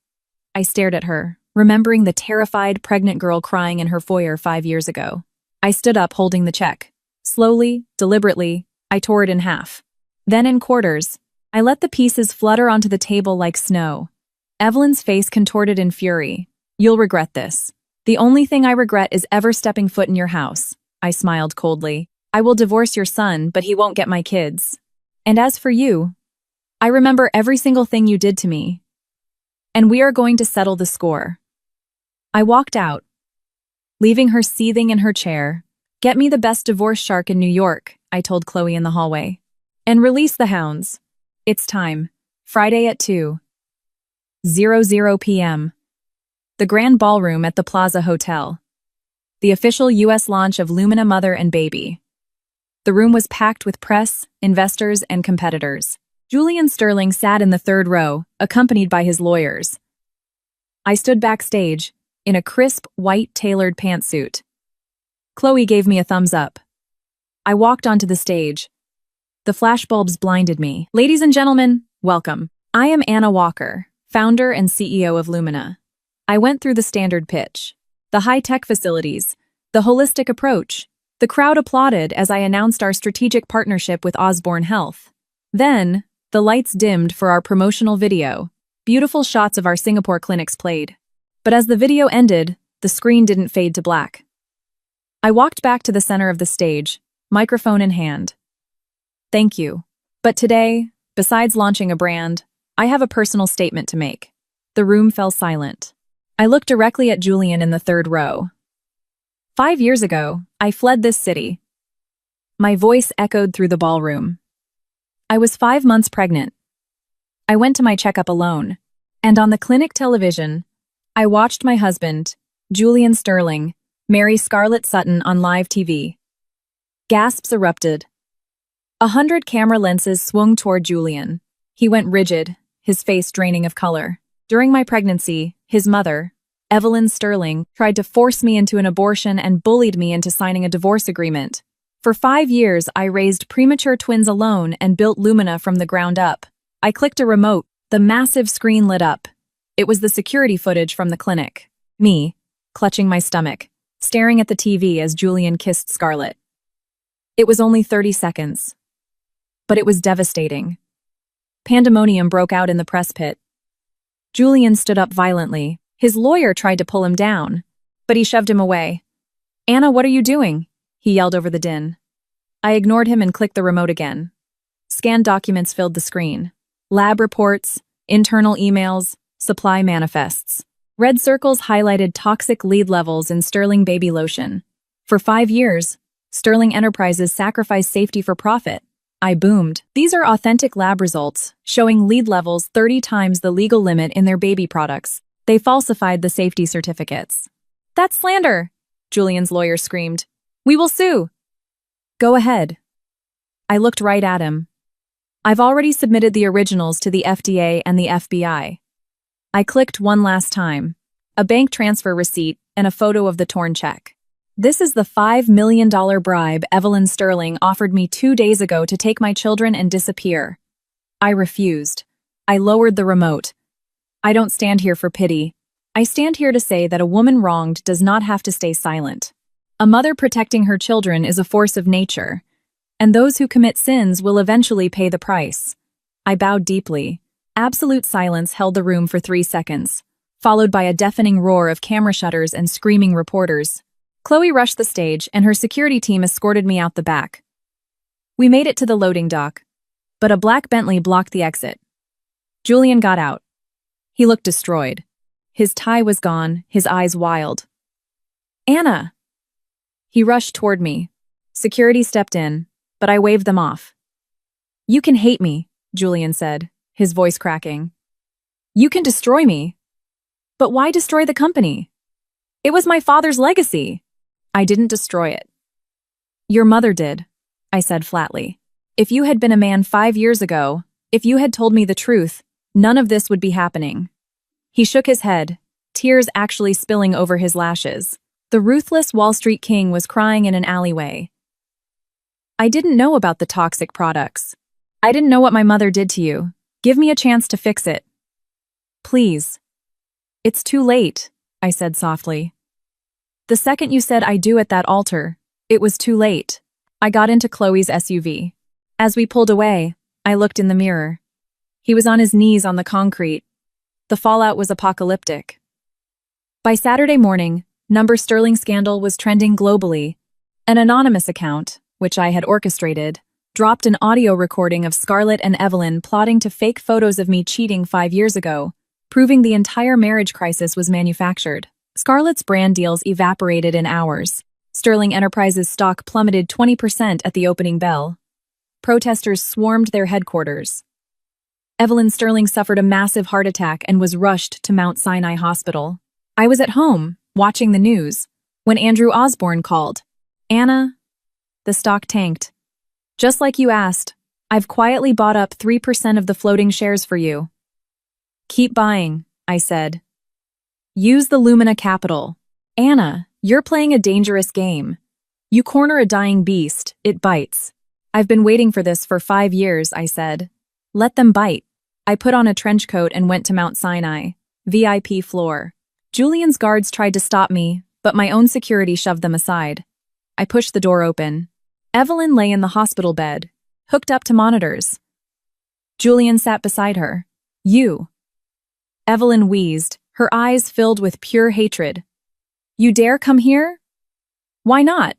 I stared at her, remembering the terrified, pregnant girl crying in her foyer 5 years ago. I stood up holding the check. Slowly, deliberately, I tore it in half. Then in quarters, I let the pieces flutter onto the table like snow. Evelyn's face contorted in fury. You'll regret this. The only thing I regret is ever stepping foot in your house. I smiled coldly. I will divorce your son, but he won't get my kids. And as for you, I remember every single thing you did to me. And we are going to settle the score. I walked out, leaving her seething in her chair. Get me the best divorce shark in New York, I told Chloe in the hallway. And release the hounds. It's time. Friday at 2:00 p.m. The Grand Ballroom at the Plaza Hotel. The official U.S. launch of Lumina Mother and Baby. The room was packed with press, investors, and competitors. Julian Sterling sat in the 3rd row, accompanied by his lawyers. I stood backstage, in a crisp, white tailored pantsuit. Chloe gave me a thumbs up. I walked onto the stage. The flashbulbs blinded me. Ladies and gentlemen, welcome. I am Anna Walker, founder and CEO of Lumina. I went through the standard pitch. The high-tech facilities, the holistic approach. The crowd applauded as I announced our strategic partnership with Osborne Health. Then, the lights dimmed for our promotional video. Beautiful shots of our Singapore clinics played. But as the video ended, the screen didn't fade to black. I walked back to the center of the stage, microphone in hand. Thank you. But today, besides launching a brand, I have a personal statement to make. The room fell silent. I looked directly at Julian in the 3rd row. 5 years ago, I fled this city. My voice echoed through the ballroom. I was 5 months pregnant. I went to my checkup alone, and on the clinic television, I watched my husband, Julian Sterling, marry Scarlett Sutton on live TV. Gasps erupted. 100 camera lenses swung toward Julian. He went rigid, his face draining of color. During my pregnancy, his mother, Evelyn Sterling, tried to force me into an abortion and bullied me into signing a divorce agreement. For 5 years, I raised premature twins alone and built Lumina from the ground up. I clicked a remote. The massive screen lit up. It was the security footage from the clinic. Me, clutching my stomach, staring at the TV as Julian kissed Scarlett. It was only 30 seconds. But it was devastating. Pandemonium broke out in the press pit. Julian stood up violently. His lawyer tried to pull him down, but he shoved him away. Anna, what are you doing? He yelled over the din. I ignored him and clicked the remote again. Scanned documents filled the screen. Lab reports, internal emails, supply manifests. Red circles highlighted toxic lead levels in Sterling baby lotion. For 5 years, Sterling Enterprises sacrificed safety for profit. I boomed. These are authentic lab results, showing lead levels 30 times the legal limit in their baby products. They falsified the safety certificates. That's slander, Julian's lawyer screamed. We will sue. Go ahead. I looked right at him. I've already submitted the originals to the FDA and the FBI. I clicked one last time. A bank transfer receipt and a photo of the torn check. This is the $5 million bribe Evelyn Sterling offered me 2 days ago to take my children and disappear. I refused. I lowered the remote. I don't stand here for pity. I stand here to say that a woman wronged does not have to stay silent. A mother protecting her children is a force of nature, and those who commit sins will eventually pay the price. I bowed deeply. Absolute silence held the room for 3 seconds, followed by a deafening roar of camera shutters and screaming reporters. Chloe rushed the stage, and her security team escorted me out the back. We made it to the loading dock, but a black Bentley blocked the exit. Julian got out. He looked destroyed. His tie was gone, his eyes wild. "Anna!" He rushed toward me. Security stepped in, but I waved them off. "You can hate me," Julian said, his voice cracking. "You can destroy me. But why destroy the company? It was my father's legacy." "I didn't destroy it. Your mother did," I said flatly. "If you had been a man 5 years ago, if you had told me the truth, none of this would be happening." He shook his head, tears actually spilling over his lashes. The ruthless Wall Street king was crying in an alleyway. "I didn't know about the toxic products. I didn't know what my mother did to you. Give me a chance to fix it. Please." "It's too late," I said softly. "The second you said I do at that altar, it was too late." I got into Chloe's SUV. As we pulled away, I looked in the mirror. He was on his knees on the concrete. The fallout was apocalyptic. By Saturday morning, Sterling scandal was trending globally. An anonymous account, which I had orchestrated, dropped an audio recording of Scarlett and Evelyn plotting to fake photos of me cheating 5 years ago, proving the entire marriage crisis was manufactured. Scarlett's brand deals evaporated in hours. Sterling Enterprises stock plummeted 20% at the opening bell. Protesters swarmed their headquarters. Evelyn Sterling suffered a massive heart attack and was rushed to Mount Sinai Hospital. I was at home, watching the news, when Andrew Osborne called. "Anna," the stock tanked. "Just like you asked, I've quietly bought up 3% of the floating shares for you." "Keep buying," I said. "Use the Lumina capital." "Anna, you're playing a dangerous game. You corner a dying beast, it bites." "I've been waiting for this for 5 years," I said. "Let them bite." I put on a trench coat and went to Mount Sinai, VIP floor. Julian's guards tried to stop me, but my own security shoved them aside. I pushed the door open. Evelyn lay in the hospital bed, hooked up to monitors. Julian sat beside her. "You." Evelyn wheezed, her eyes filled with pure hatred. "You dare come here?" "Why not?"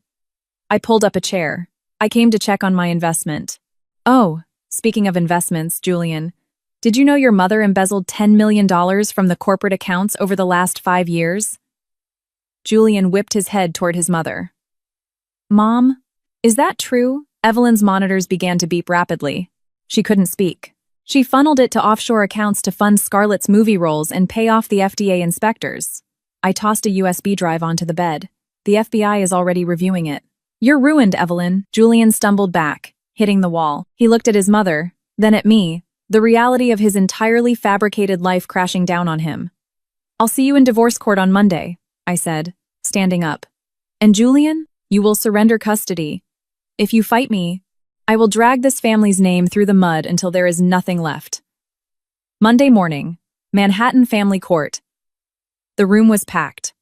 I pulled up a chair. "I came to check on my investment." "Oh, speaking of investments, Julian, did you know your mother embezzled $10 million from the corporate accounts over the last 5 years? Julian whipped his head toward his mother. "Mom, is that true?" Evelyn's monitors began to beep rapidly. She couldn't speak. She funneled it to offshore accounts to fund Scarlett's movie roles and pay off the FDA inspectors. I tossed a USB drive onto the bed. "The FBI is already reviewing it." "You're ruined, Evelyn." Julian stumbled back, hitting the wall. He looked at his mother, then at me, the reality of his entirely fabricated life crashing down on him. "I'll see you in divorce court on Monday," I said, standing up. "And Julian, you will surrender custody. If you fight me, I will drag this family's name through the mud until there is nothing left." Monday morning, Manhattan Family Court. The room was packed.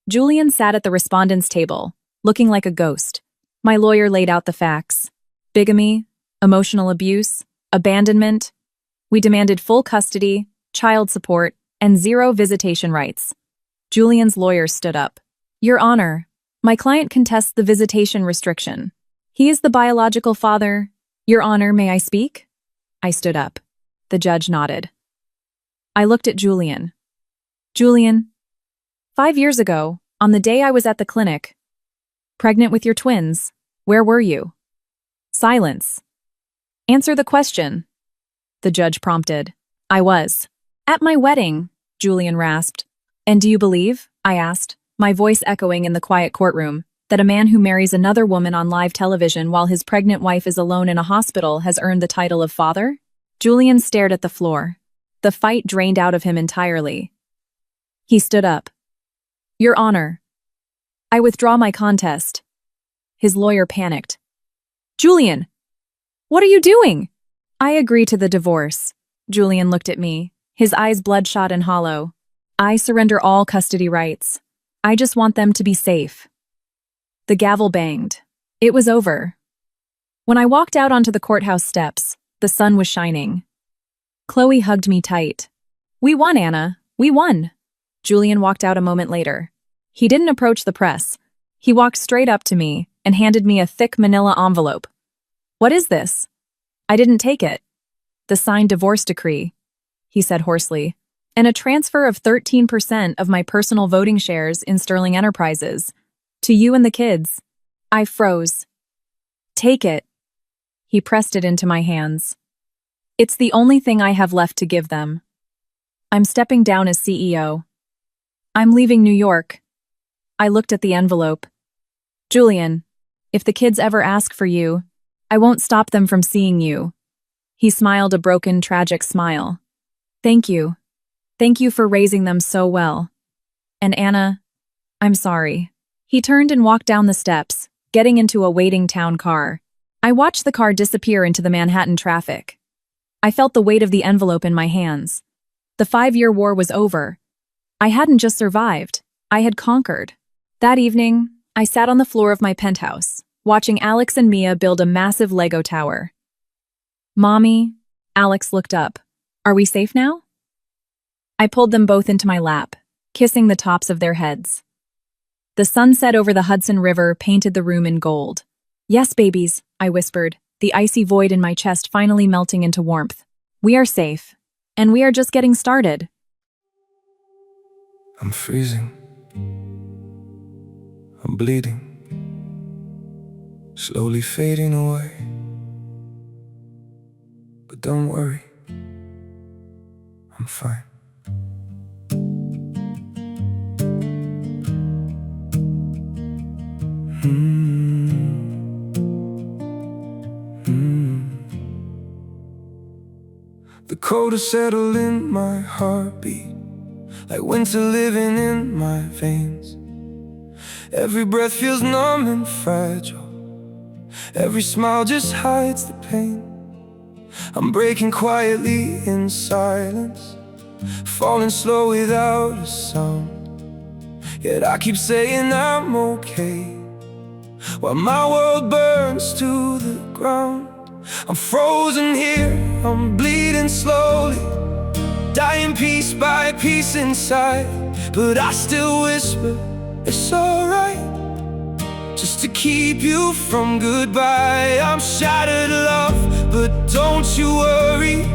Julian sat at the respondent's table, looking like a ghost. My lawyer laid out the facts. Bigamy, emotional abuse, abandonment. We demanded full custody, child support, and 0 visitation rights. Julian's lawyer stood up. "Your Honor, my client contests the visitation restriction. He is the biological father. Your Honor, may I speak?" I stood up. The judge nodded. I looked at Julian. "Julian, 5 years ago, on the day I was at the clinic, pregnant with your twins, where were you?" Silence. "Answer the question," the judge prompted. "I was at my wedding," Julian rasped. "And do you believe," I asked, my voice echoing in the quiet courtroom, "that a man who marries another woman on live television while his pregnant wife is alone in a hospital has earned the title of father?" Julian stared at the floor. The fight drained out of him entirely. He stood up. "Your Honor, I withdraw my contest." His lawyer panicked. "Julian, what are you doing?" "I agree to the divorce." Julian looked at me, his eyes bloodshot and hollow. "I surrender all custody rights. I just want them to be safe." The gavel banged. It was over. When I walked out onto the courthouse steps, the sun was shining. Chloe hugged me tight. We won, Anna. We won. Julian walked out a moment later. He didn't approach the press. He walked straight up to me and handed me a thick manila envelope. What is this? I didn't take it. The signed divorce decree, he said hoarsely, and a transfer of 13% of my personal voting shares in Sterling Enterprises. To you and the kids. I froze. Take it. He pressed it into my hands. It's the only thing I have left to give them. I'm stepping down as CEO. I'm leaving New York. I looked at the envelope. Julian, if the kids ever ask for you, I won't stop them from seeing you. He smiled a broken, tragic smile. Thank you. Thank you for raising them so well. And Anna, I'm sorry. He turned and walked down the steps, getting into a waiting town car. I watched the car disappear into the Manhattan traffic. I felt the weight of the envelope in my hands. The 5-year war was over. I hadn't just survived, I had conquered. That evening, I sat on the floor of my penthouse, watching Alex and Mia build a massive Lego tower. Mommy, Alex looked up. Are we safe now? I pulled them both into my lap, kissing the tops of their heads. The sunset over the Hudson River painted the room in gold. Yes, babies, I whispered, the icy void in my chest finally melting into warmth. We are safe, and we are just getting started. I'm freezing. I'm bleeding. Slowly fading away. But don't worry, I'm fine. The cold has settled in my heartbeat, like winter living in my veins. Every breath feels numb and fragile. Every smile just hides the pain. I'm breaking quietly in silence, falling slow without a sound. Yet I keep saying I'm okay, while my world burns to the ground. I'm frozen here, I'm bleeding slowly, dying piece by piece inside. But I still whisper, it's alright, just to keep you from goodbye. I'm shattered, love, but don't you worry,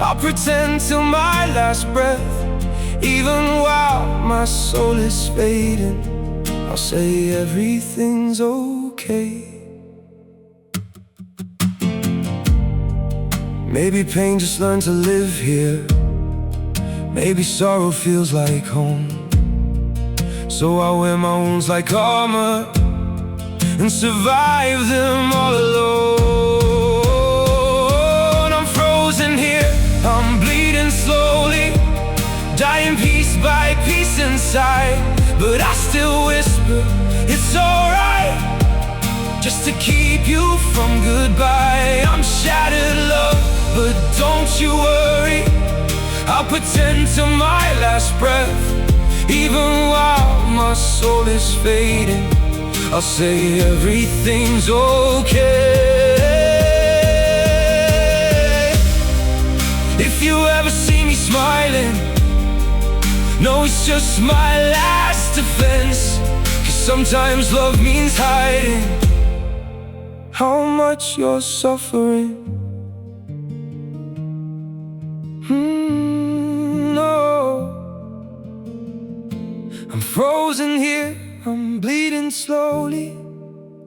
I'll pretend till my last breath. Even while my soul is fading, I'll say everything's okay. Maybe pain just learned to live here. Maybe sorrow feels like home. So I wear my wounds like armor and survive them all alone. I'm frozen here, I'm bleeding slowly, dying piece by piece inside. But I still whisper, it's alright, just to keep you from goodbye. I'm shattered, love, but don't you worry, I'll pretend till my last breath. Even while my soul is fading, I'll say everything's okay. If you ever see me smiling, no, it's just my last defense. 'Cause sometimes love means hiding how much you're suffering. No, I'm frozen here, I'm bleeding slowly,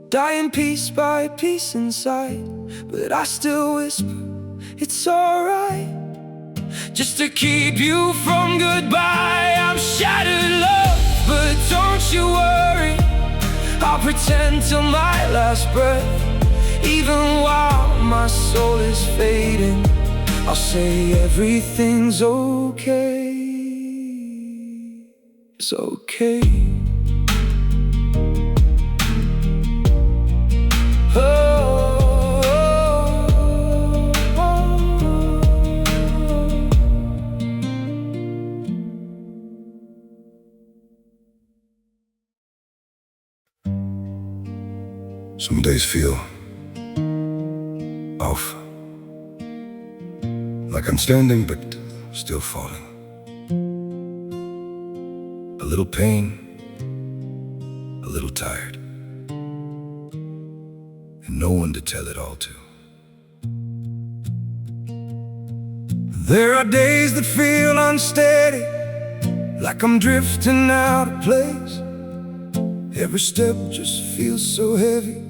dying piece by piece inside. But I still whisper, it's alright, just to keep you from goodbye. I'm shattered, love, but don't you worry, I'll pretend till my last breath. Even while my soul is fading, I'll say everything's okay. It's okay. Some days feel off, like I'm standing but still falling. A little pain, a little tired, and no one to tell it all to. There are days that feel unsteady, like I'm drifting out of place. Every step just feels so heavy,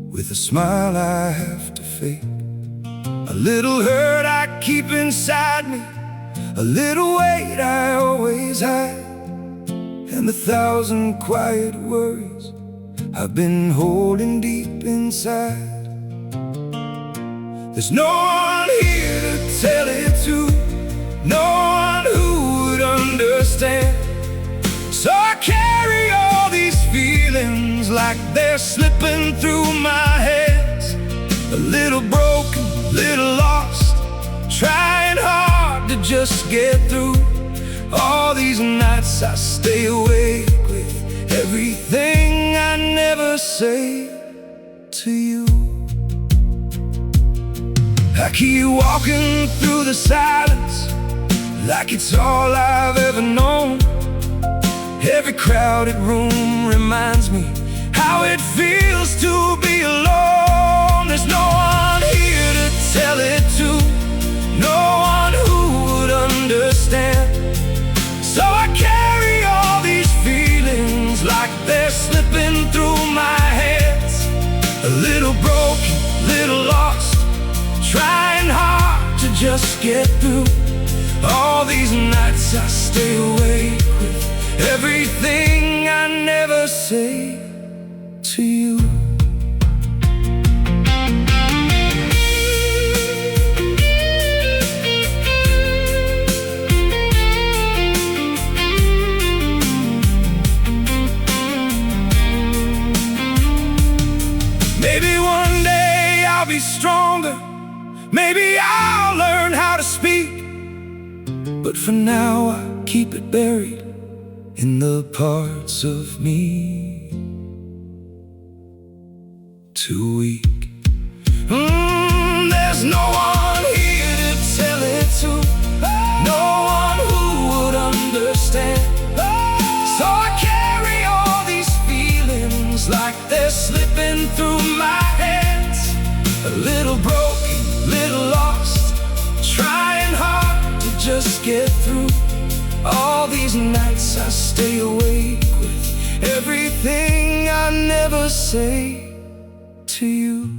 with a smile I have to fake. A little hurt I keep inside me, a little weight I always hide, and 1,000 quiet worries I've been holding deep inside. There's no one here to tell it to, no one who would understand. So I carry all these feelings like they're slipping through my hands. A little broken, little lost, trying hard to just get through. All these nights I stay awake with everything I never say to you. I keep walking through the silence like it's all I've ever known. Every crowded room reminds me how it feels to be alone. There's no one here to tell it to, no one who would understand. So I carry all these feelings like they're slipping through my hands. A little broken, little lost, trying hard to just get through. All these nights I stay awake with everything I never say to you. Maybe one day I'll be stronger, maybe I'll learn how to speak, but for now I keep it buried in the parts of me too weak. There's no one here to tell it to, no one who would understand. So I carry all these feelings like they're slipping through my hands. A little broken, little lost, trying hard to just get through. All these nights I stay awake with everything I never say to you.